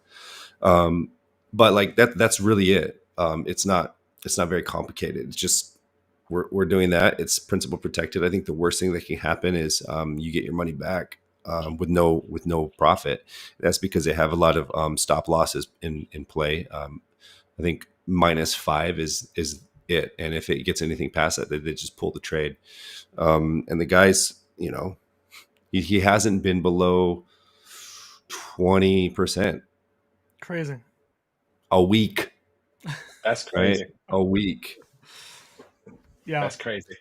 but like that's really it. It's not very complicated. It's just we're doing that. It's principal protected. I think the worst thing that can happen is you get your money back with no profit. That's because they have a lot of stop losses in play. I think -5 is it, and if it gets anything past that, they just pull the trade. And the guys, he hasn't been below 20% Crazy. a week. That's crazy. Right? A week. Yeah. That's crazy.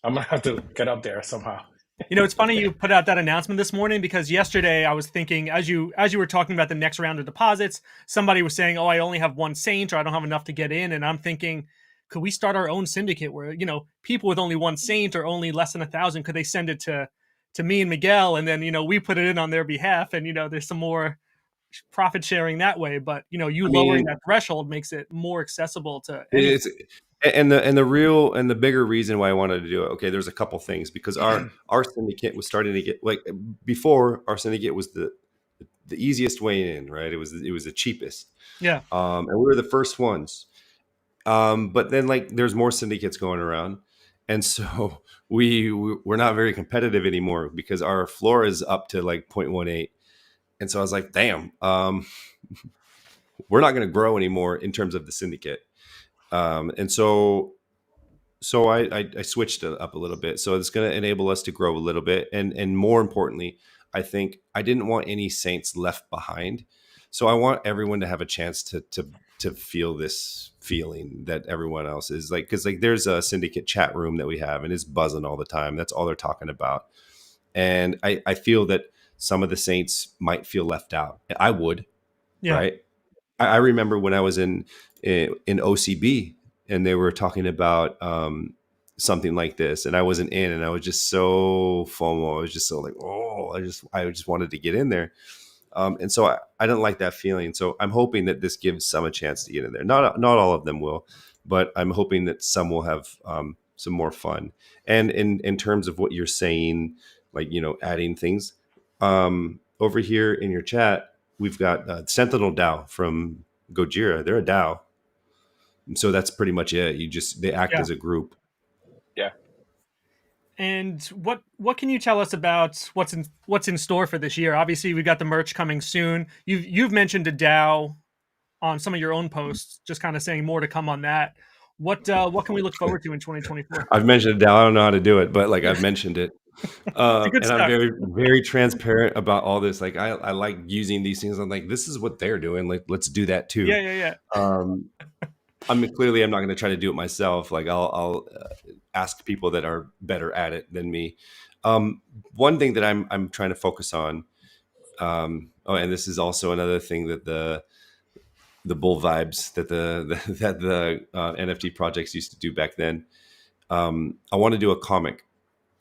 I'm gonna have to get up there somehow. It's funny you put out that announcement this morning, because yesterday I was thinking, as you were talking about the next round of deposits, somebody was saying, "Oh, I only have one Saint, or I don't have enough to get in," and I'm thinking, could we start our own syndicate where people with only one Saint or only less than 1,000, could they send it to me and Miguel, and then we put it in on their behalf, and there's some more profit sharing that way. But lowering that threshold makes it more accessible to anyone. And the bigger reason why I wanted to do it, okay, there's a couple things, because our syndicate was starting to get, like, before, our syndicate was the easiest way in, right? It was the cheapest. Yeah. And we were the first ones. But then like there's more syndicates going around, and so we're not very competitive anymore because our floor is up to like 0.18. And so I was like, damn, we're not going to grow anymore in terms of the syndicate. And so I switched it up a little bit. So it's going to enable us to grow a little bit. And more importantly, I think I didn't want any Saints left behind. So I want everyone to have a chance to feel this feeling that everyone else is like, because like there's a syndicate chat room that we have, and it's buzzing all the time. That's all they're talking about. And I feel that some of the Saints might feel left out. I would, Yeah. right? I remember when I was in OCB and they were talking about something like this, and I wasn't in, and I was just so FOMO. I was just so like, oh, I just wanted to get in there. And so I don't like that feeling. So I'm hoping that this gives some a chance to get in there. Not all of them will, but I'm hoping that some will have some more fun. And in terms of what you're saying, like, adding things over here in your chat, we've got Sentinel DAO from Gojira. They're a DAO. So that's pretty much it. They act as a group. Yeah. And what can you tell us about what's in store for this year? Obviously, we've got the merch coming soon. You've mentioned a DAO on some of your own posts, just kind of saying more to come on that. What can we look forward to in 2024? I've mentioned a DAO. I don't know how to do it, but like I've mentioned it. Good And I'm start. very, very transparent about all this. Like I like using these things. I'm like, this is what they're doing. Like, let's do that too. Yeah. I mean, clearly I'm not going to try to do it myself. Like I'll ask people that are better at it than me. One thing that I'm trying to focus on. And this is also another thing that the bull vibes that the NFT projects used to do back then. I want to do a comic.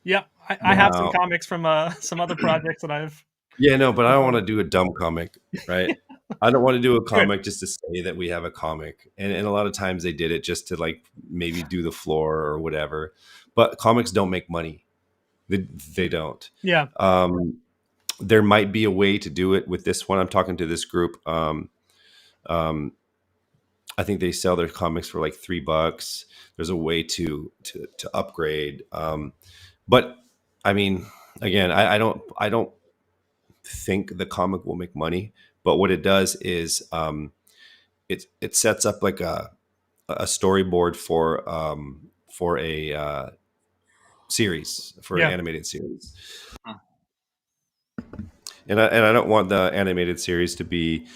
Yeah, I have some Now, comics from some other projects that I've. yeah, no, but I don't want to do a dumb comic, right? I don't want to do a Good. comic just to say that we have a comic. And a lot of times they did it just to like maybe do the floor or whatever. But comics don't make money. They don't. Yeah. There might be a way to do it with this one. I'm talking to this group. I think they sell their comics for like $3. There's a way to upgrade. But I mean, again, I don't think the comic will make money, but what it does is it sets up like a storyboard for a series, for an animated series. And I don't want the animated series to be,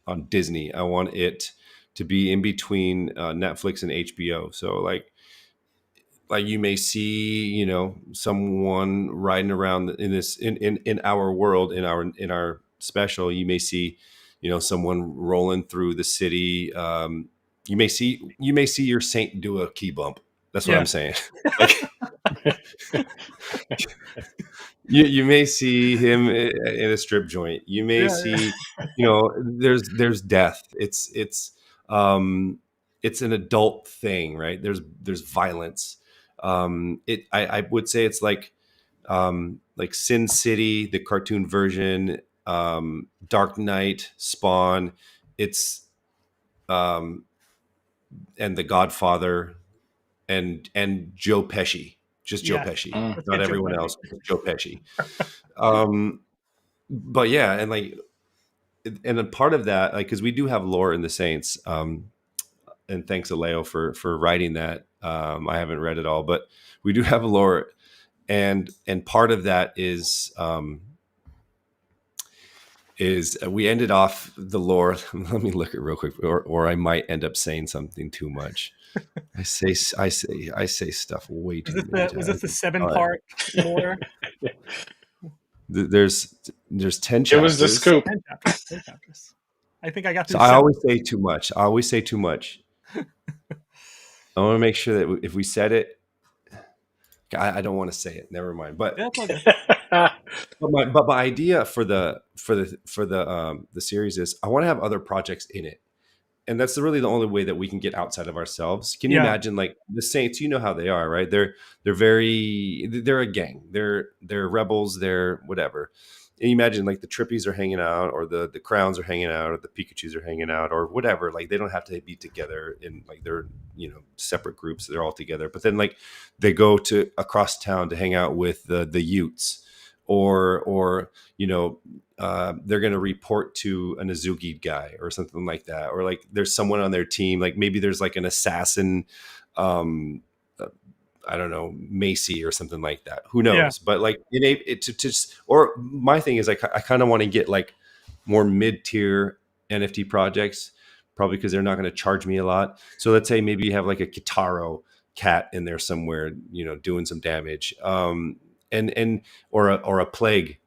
on Disney. I want it to be in between Netflix and HBO. So like you may see, someone riding around in this in our world, in our special. You may see, someone rolling through the city. You may see your saint do a key bump. That's what I'm saying. Like, you may see him in a strip joint. You may see, there's death. It's an adult thing, right? There's violence. I would say it's like Sin City, the cartoon version, Dark Knight, Spawn. It's and The Godfather, and Joe Pesci. Just Joe Pesci, not everyone else. Joe Pesci. But yeah, and a part of that, like, because we do have lore in the Saints, and thanks to Leo for writing that. I haven't read it all, but we do have a lore, and part of that is we ended off the lore. Let me look at it real quick, or I might end up saying something too much. I say stuff way too many times. Was this the 7-part lore? There's 10 chapters. It was the scoop. 10 chapters. I think I got through. So I always say too much. I want to make sure that if we said it, I don't want to say it. Never mind. But but my idea for the series is I want to have other projects in it. And that's really the only way that we can get outside of ourselves. Can you imagine, like, the Saints? You know how they are, right? They're a gang. They're rebels. They're whatever. And you imagine, like, the Trippies are hanging out, or the Crowns are hanging out, or the Pikachus are hanging out, or whatever. Like, they don't have to be together in, like, they're separate groups. They're all together. But then, like, they go to across town to hang out with the Utes, or they're going to report to an Azugi guy or something like that. Or like there's someone on their team, like maybe there's like an assassin, I don't know, Macy or something like that. Who knows? Yeah. But like or my thing is, like, I kind of want to get like more mid-tier NFT projects, probably because they're not going to charge me a lot. So let's say maybe you have like a Kitaro cat in there somewhere, doing some damage. Or a plague.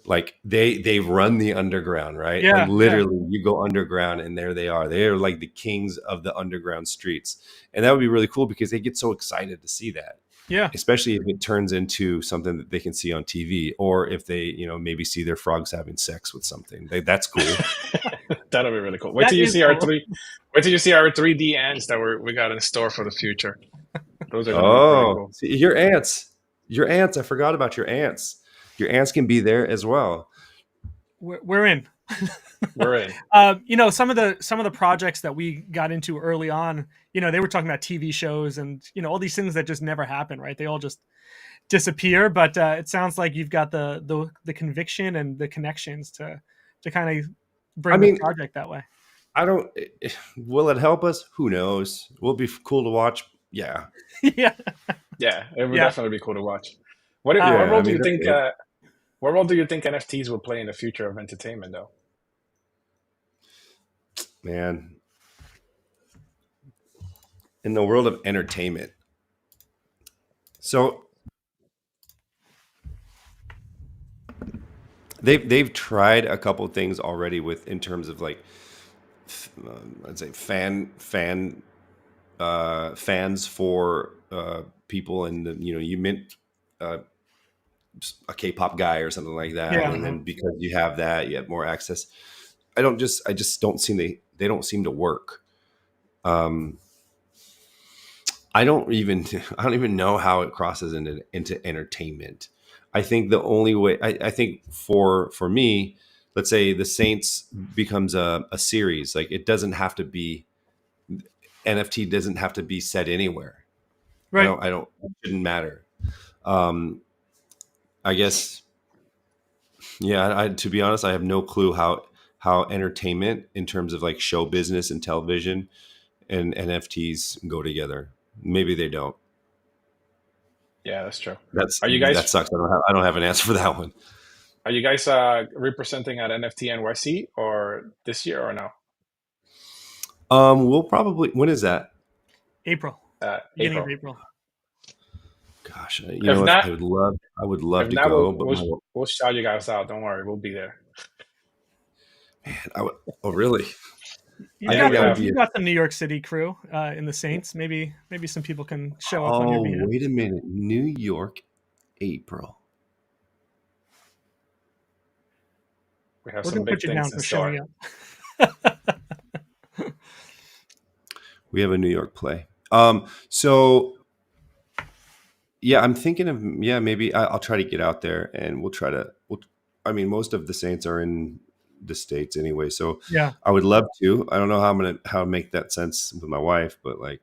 Like they run the underground, right? Yeah, like literally you go underground and there they are. They are like the kings of the underground streets. And that would be really cool because they get so excited to see that. Yeah. Especially if it turns into something that they can see on TV, or if they, maybe see their frogs having sex with something. That's cool. That'll be really cool. Wait till you see our 3D ants that we got in store for the future. Those are really cool. See, your ants. I forgot about your ants. Your ants can be there as well. We're in. We're in. Some of the projects that we got into early on, they were talking about TV shows and all these things that just never happen, right? They all just disappear. But it sounds like you've got the conviction and the connections to kind of bring the project that way. Will it help us? Who knows? Will it be cool to watch? Yeah. Yeah. Yeah, it would definitely be cool to watch. What Yeah, I role do mean you that's think? it. What role do you think NFTs will play in the future of entertainment, though? Man, in the world of entertainment. So they've tried a couple things already with in terms of like I'd say fans for people, and you mint uh, a K-pop guy or something like that, Yeah. and then because you have that, you have more access. I just don't seem they don't seem to work. Um, I don't even know how it crosses into entertainment. I think the only way I think for me, let's say the Saints becomes a series, like it doesn't have to be NFT doesn't have to be set anywhere. Right. I don't it shouldn't matter. Um, I guess yeah, to be honest, I have no clue how entertainment in terms of like show business and television and NFTs go together. Maybe they don't. Yeah, that's true. That's Are you that guys sucks. I don't have an answer for that one. are you guys representing at NFT NYC or this year or no? We'll probably when is that? April, beginning of April. April. Gosh, If not, I would love if to not, go, but we'll shout you guys out. Don't worry, we'll be there. man, oh really? You've I Yeah, think got we that would have. be. you've got the New York City crew in the Saints. Maybe some people can show up on your Oh, behalf. wait a minute, New York, April. We have We're some gonna put big you things down in for store. showing up. We have a New York play. So yeah, I'm thinking of maybe I'll try to get out there and we'll try to. I mean, most of the Saints are in the States anyway, so Yeah, I would love to. I don't know how to make that sense with my wife, but like,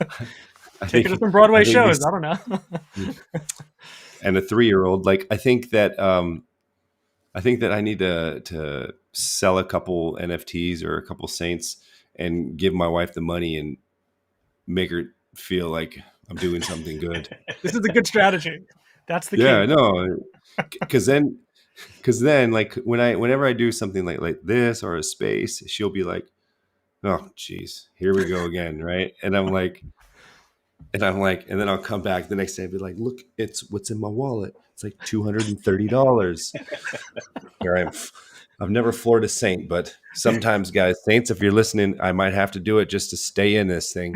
I take her to think some Broadway I think shows. these I don't know. and a 3-year-old. Like, I think that I need to sell a couple NFTs or a couple Saints and give my wife the money and make her feel like I'm doing something good. This is a good strategy. That's the Yeah, key. I know. Because then like whenever I do something like this or a space, she'll be like, "Oh, geez, here we go again," right? And then I'll come back the next day and be like, "Look, it's what's in my wallet. It's like $230." Here I've never floored a Saint, but sometimes, guys, Saints, if you're listening, I might have to do it just to stay in this thing.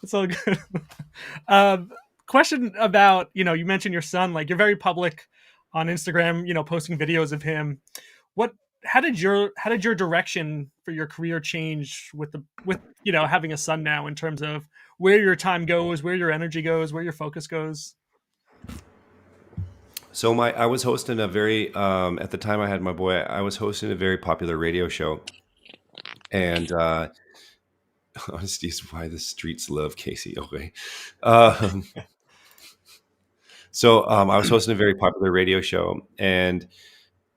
It's all good. Question about you mentioned your son. Like you're very public on Instagram. Posting videos of him. What? How did your direction for your career change with having a son now in terms of where your time goes, where your energy goes, where your focus goes? So I was hosting a very at the time I had my boy, I was hosting a very popular radio show, and honesty is why the streets love Casey. Okay, um, I was hosting a very popular radio show, and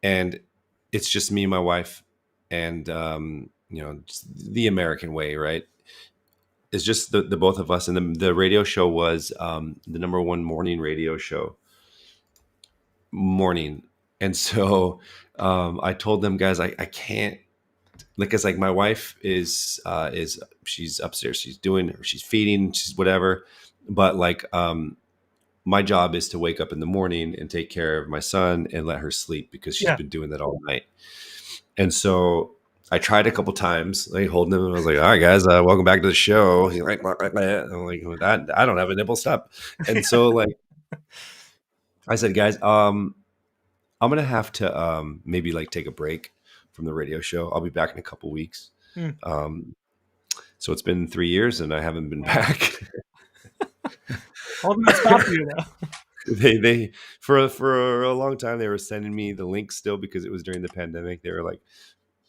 it's just me and my wife, and just the American way, right? It's just the both of us, and the radio show was the number one morning radio show morning. And so I told them, guys, I can't, like, it's like my wife is she's upstairs, she's feeding, she's whatever, but like my job is to wake up in the morning and take care of my son and let her sleep because she's Yeah, been doing that all night. And so I tried a couple times, like holding him, and I was like, "All right, guys, welcome back to the show." He's like, I'm like, I don't have a nipple, stop. And so like I said, guys, I'm gonna have to maybe like take a break from the radio show. I'll be back in a couple weeks. Hmm. Um, so it's been 3 years and I haven't been Wow. back. Holding that spot for you though. They for a long time they were sending me the link still because it was during the pandemic. They were like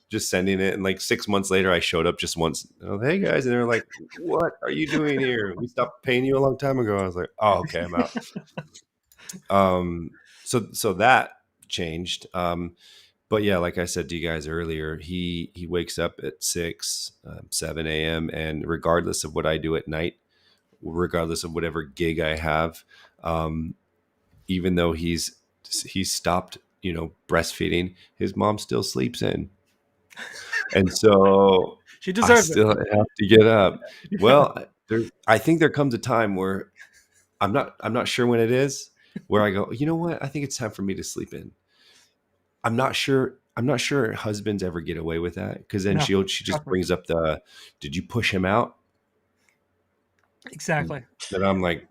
just sending it, and like 6 months later, I showed up just once. And I was, "Hey guys," and they were like, "What are you doing here? We stopped paying you a long time ago." I was like, "Oh, okay, I'm out." Um, so that changed. But yeah, like I said to you guys earlier, he wakes up at 6, 7 a.m. and regardless of what I do at night, regardless of whatever gig I have. Even though he's stopped, breastfeeding, his mom still sleeps in. And so She I deserves still have to get up. Well, I think there comes a time where I'm not sure when it is, where I go, you know what? I think it's time for me to sleep in. I'm not sure husbands ever get away with that, because then No, she just trust me. brings up did you push him out? Exactly. Then I'm like,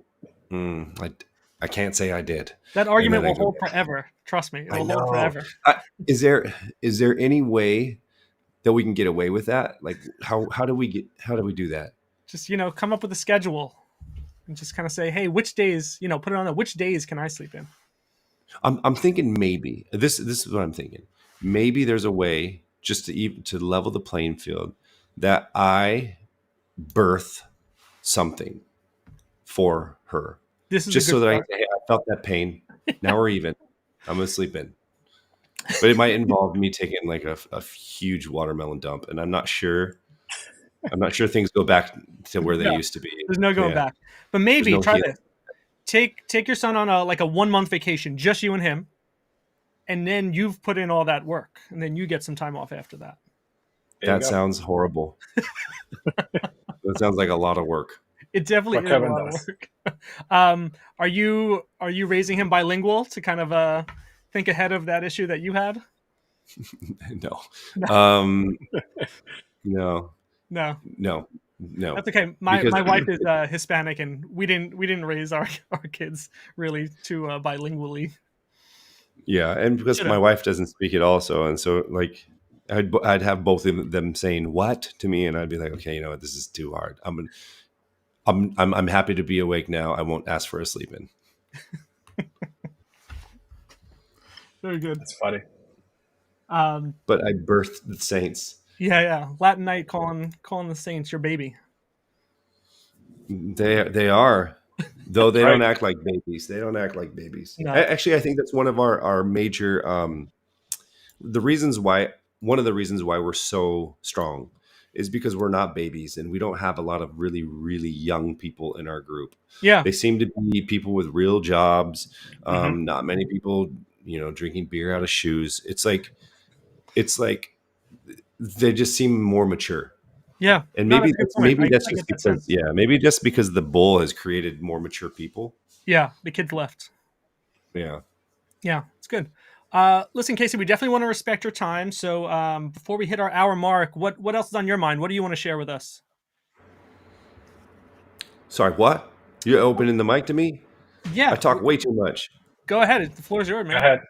I can't say I did. That And argument then I will go, hold forever. Trust me, it I will hold know. forever. Is there any way that we can get away with that? Like, how do we do that? Just, come up with a schedule and just kind of say, hey, which days, put it on which days can I sleep in? I'm thinking maybe this is what I'm thinking. Maybe there's a way just to level the playing field, that I birth something for her, This is just a so good that I start. can say, hey, I felt that pain. Now we're even. I'm gonna sleep in. But it might involve me taking like a huge watermelon dump, and I'm not sure things go back to where they No, used to be. there's no going back. But There's maybe no try healing. this. Take your son on a 1-month vacation, just you and him, and then you've put in all that work, and then you get some time off after that. There you That go. sounds horrible. That sounds like a lot of work. It definitely What is a Kevin lot of does. work. Are you raising him bilingual to kind of think ahead of that issue that you had? No. No. No. No. No. That's okay. My wife is Hispanic, and we didn't raise our kids really to bilingually. Yeah, and because Should've. my wife doesn't speak it also, and so like I'd have both of them saying "what" to me, and I'd be like, okay, you know what, this is too hard. I'm happy to be awake now. I won't ask for a sleep in. Very good. That's funny. But I birthed the saints. Yeah. Latin night calling the Saints your baby. They are, though they Right. don't act like babies. They don't act like babies. No. Actually, I think that's one of our major the reasons why one of the reasons why we're so strong is because we're not babies, and we don't have a lot of really, really young people in our group. Yeah. They seem to be people with real jobs. Mhm. Not many people, drinking beer out of shoes. It's like they just seem more mature. Yeah. And No, maybe that's a good point. I that's get just that sense. because maybe just because the bull has created more mature people. Yeah, the kids left. Yeah. Yeah, it's good. Listen, Casey, we definitely want to respect your time. So before we hit our hour mark, what else is on your mind? What do you want to share with us? Sorry, what? You're opening the mic to me? Yeah, I talk way too much. go ahead. The floor is yours, Go man. ahead.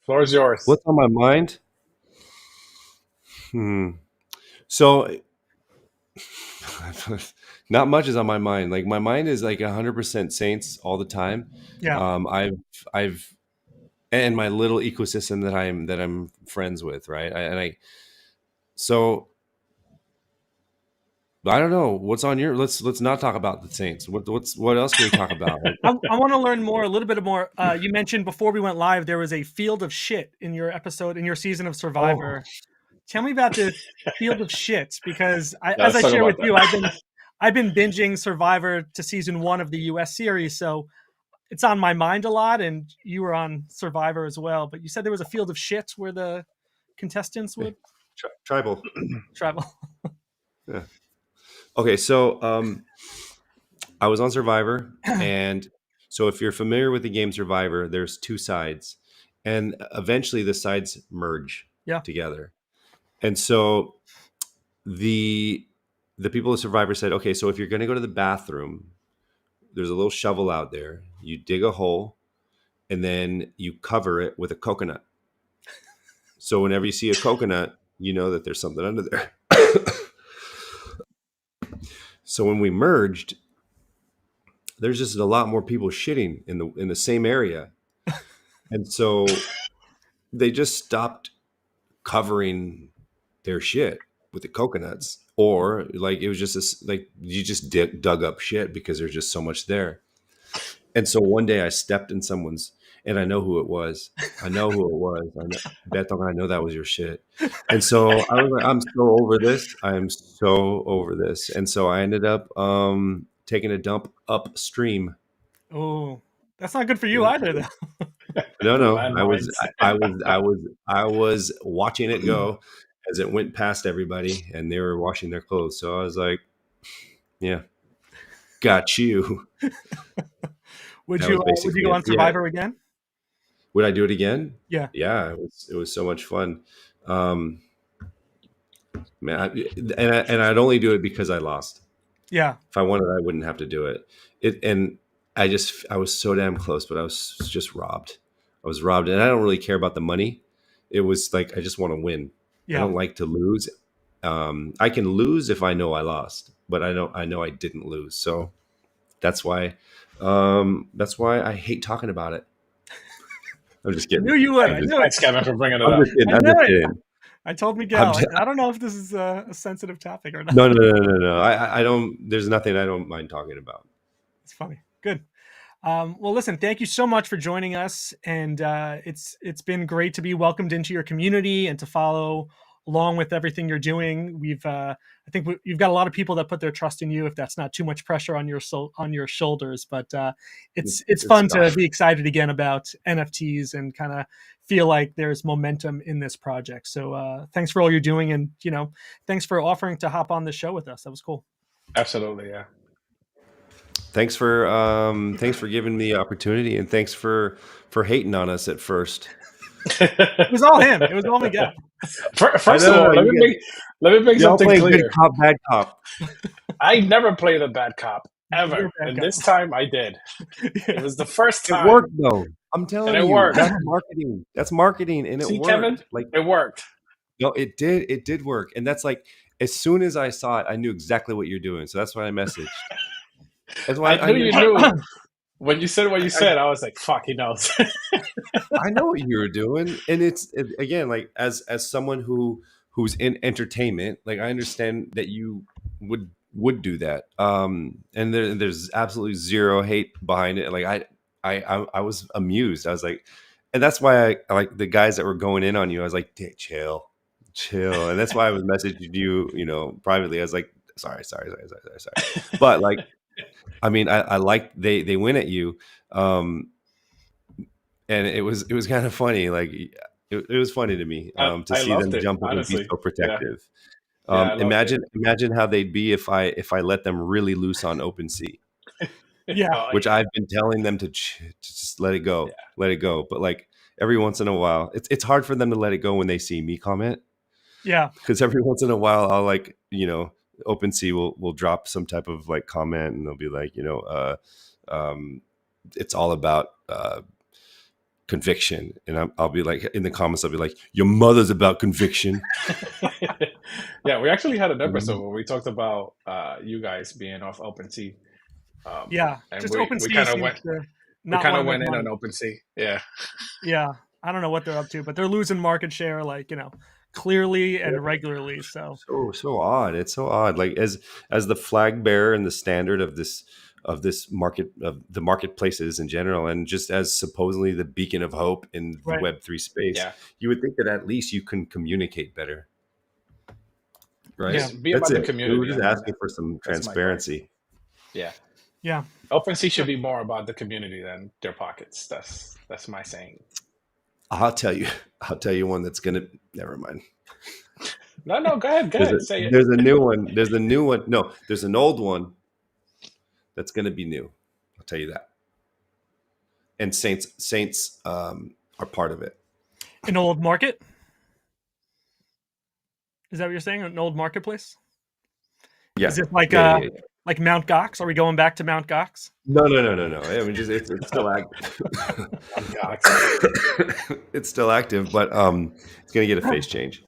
Floor is yours. What's on my mind? So not much is on my mind. Like, my mind is like 100% Saints all the time. Yeah. I've and my little ecosystem that I'm friends with, right? So I don't know what's on your. Let's not talk about the Saints. What else can we talk about? I want to learn more, a little bit more. You mentioned before we went live there was a field of shit in your episode, in your season of Survivor. Tell me about this field of shit, because as I talk share with about you, I've been binging Survivor to season 1 of the US series, so it's on my mind a lot. And you were on Survivor as well, but you said there was a field of shit where the contestants would Tribal. travel. Yeah. Okay, so I was on Survivor, and so if you're familiar with the game Survivor, there's two sides, and eventually the sides merge together. And so the people of Survivor said, okay, so if you're going to go to the bathroom, there's a little shovel out there. You dig a hole, and then you cover it with a coconut. So whenever you see a coconut, you know that there's something under there. So when we merged, there's just a lot more people shitting in the same area. And so they just stopped covering their shit with the coconuts, or like it was just like you just dug up shit because there's just so much there. And so one day I stepped in someone's, and I know who it was. I know who it was. Beto, I know that was your shit. And so I was like, I'm so over this. I am so over this. And so I ended up taking a dump upstream. Oh, that's not good for you either, though. No, Landmines. I was watching it go as it went past everybody, and they were washing their clothes. So I was like, "Yeah, got you." Would That you was would you basically go it. on Yeah. Survivor again? Would I do it again? Yeah. Yeah, it was so much fun. Um, man, and I'd only do it because I lost. Yeah. If I wanted, I wouldn't have to do it. And I was so damn close, but I was just robbed. I was robbed, and I don't really care about the money. It was like I just want to win. I Yeah. don't like to lose. I can lose if I know I lost, but I know I didn't lose. So that's why I hate talking about it. I'm just I kidding. knew you would. I'm I just, knew it. Thanks, Kevin, for bringing it I'm up. just kidding. I I'm knew just it. kidding. I told I'm Miguel. just, I don't know if this is a sensitive topic or not. no. I don't. There's nothing I don't mind talking about. It's funny. Good. Well, listen, thank you so much for joining us, and it's been great to be welcomed into your community and to follow along with everything you're doing. I think you've got a lot of people that put their trust in you. If that's not too much pressure on your shoulders, but it's fun to be excited again about NFTs and kind of feel like there's momentum in this project. So thanks for all you're doing, and thanks for offering to hop on the show with us. That was cool. Absolutely, yeah. Thanks for giving me the opportunity, and thanks for hating on us at first. It was all him. It was all Miguel. First of all, let me make something clear. Good cop, bad cop. I never played a bad cop You're a ever, bad and cop. this time I did. Yeah. It was the first time. It worked though. I'm telling And it you, worked. that's marketing. That's marketing, and it See, worked. Kevin? Like It worked. no, it did. It did work, and that's like as soon as I saw it, I knew exactly what you're doing. So that's why I messaged. That's why I knew you knew. When you said what you said, I was like, "Fuck, he knows." I know what you were doing, and again, like as someone who's in entertainment, like I understand that you would do that. And there's absolutely zero hate behind it. Like I was amused. I was like, and that's why I like the guys that were going in on you. I was like, chill, and that's why I was messaging you, privately. I was like, sorry. But like, I mean, I like they went at you. And it was kind of funny. Like it was funny to me to I see them loved it, jump up and be honestly. so protective. Yeah, I loved it. Imagine how they'd be if I let them really loose on OpenSea, Yeah. which I've been telling them to just let it go, let it go. But like every once in a while, it's hard for them to let it go when they see me comment. Yeah. Because every once in a while, I'll like OpenSea will drop some type of like comment, and they'll be like it's all about conviction, and I'll be like in the comments, I'll be like, your mother's about conviction. Yeah, we actually had an episode where we talked about you guys being off OpenSea. Yeah, and just we OpenSea kind of went in on OpenSea. Yeah, I don't know what they're up to, but they're losing market share, like clearly and regularly. So odd. It's so odd. Like as the flag bearer and the standard of this market, of the marketplaces in general, and just as supposedly the beacon of hope in the Web3 space, you would think that at least you can communicate better, right? Yeah, be about the community. We're just asking for some transparency. Yeah. OpenSea should be more about the community than their pockets. That's my saying. I'll tell you one that's gonna. Never mind. No, go ahead. Say it. There's a new one. No, there's an old one that's gonna be new. I'll tell you that. And Saints are part of it. An old market? Is that what you're saying? An old marketplace? Yeah. Is it like like Mount Gox? Are we going back to Mount Gox? No. I mean, just it's still active. It's still active, but it's gonna get a face change.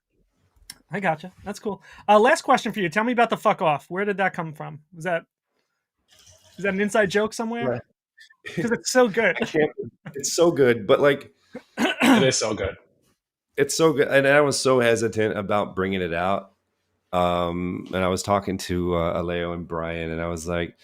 I gotcha. That's cool. Last question for you. Tell me about the fuck off. Where did that come from? Is that an inside joke somewhere? Because it's so good. It's so good, but like it is so good. It's so good, and I was so hesitant about bringing it out. And I was talking to Aleo and Brian, and I was like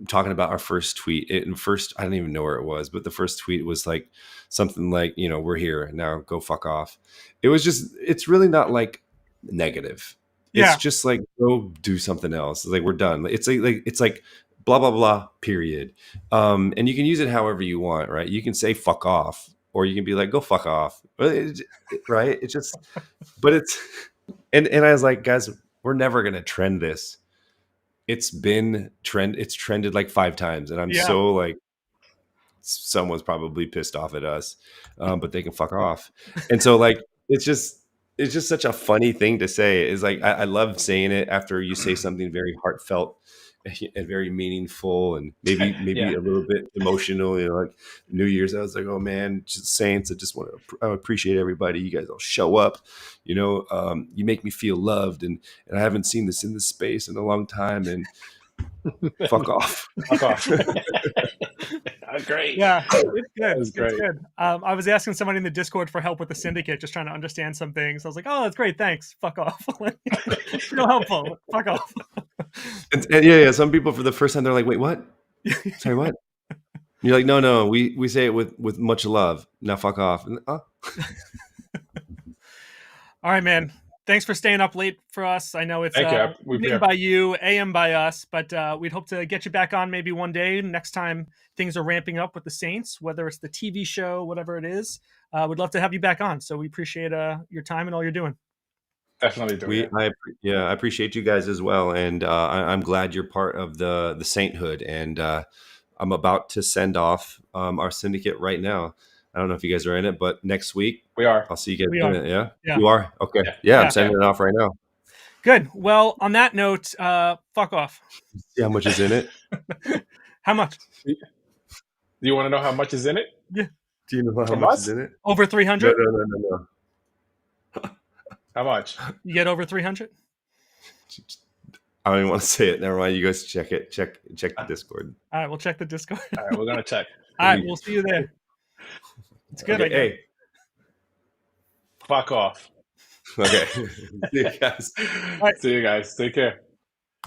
talking about our first tweet. I don't even know where it was, but the first tweet was like something like, we're here now, go fuck off. It was just, it's really not like negative. Yeah. It's just like, go do something else. Like, we're done. It's like blah blah blah. Period. And you can use it however you want, right? You can say fuck off, or you can be like, go fuck off, right? It's just, but it's, and I was like, guys, we're never gonna trend this. It's trended like 5 times, and I'm so like, someone's probably pissed off at us, but they can fuck off. And so like, it's just such a funny thing to say. Is like, I love saying it after you say something very heartfelt and very meaningful, and maybe Yeah. a little bit emotional. You know, like New Year's, I was like, oh man, just Saints, I just want to appreciate everybody. You guys all show up. You know, you make me feel loved, and I haven't seen this in this space in a long time. And fuck off. Fuck off. Great. Yeah, it's good. was It's great. good. I was asking somebody in the Discord for help with the syndicate, just trying to understand some things. I was like, "Oh, that's great, thanks." Fuck off. Real helpful. Fuck off. And yeah. Some people for the first time, they're like, "Wait, what? Sorry, what?" And you're like, "No. We say it with much love. Now fuck off." And, All right, man. Thanks for staying up late for us. I know it's evening by you, AM by us, but we'd hope to get you back on maybe one day. Next time things are ramping up with the Saints, whether it's the TV show, whatever it is, we'd love to have you back on. So we appreciate your time and all you're doing. Definitely do. I appreciate you guys as well, and I'm glad you're part of the sainthood. And I'm about to send off our syndicate right now. I don't know if you guys are in it, but next week we are. I'll see you guys in it. Yeah, yeah. You are? Okay. Yeah, I'm sending it off right now. Good. Well, on that note, fuck off. See how much is in it? How much? Do you want to know how much is in it? Yeah. Do you know how much is in it? Over 300? No. How much? You get over 300? I don't even want to say it. Never mind. You guys check it. Check the Discord. All right, we'll check the Discord. All right, we're gonna check. All right, we'll see you there. It's good. Okay, hey, fuck off. Okay. See you guys. See you guys. Take care.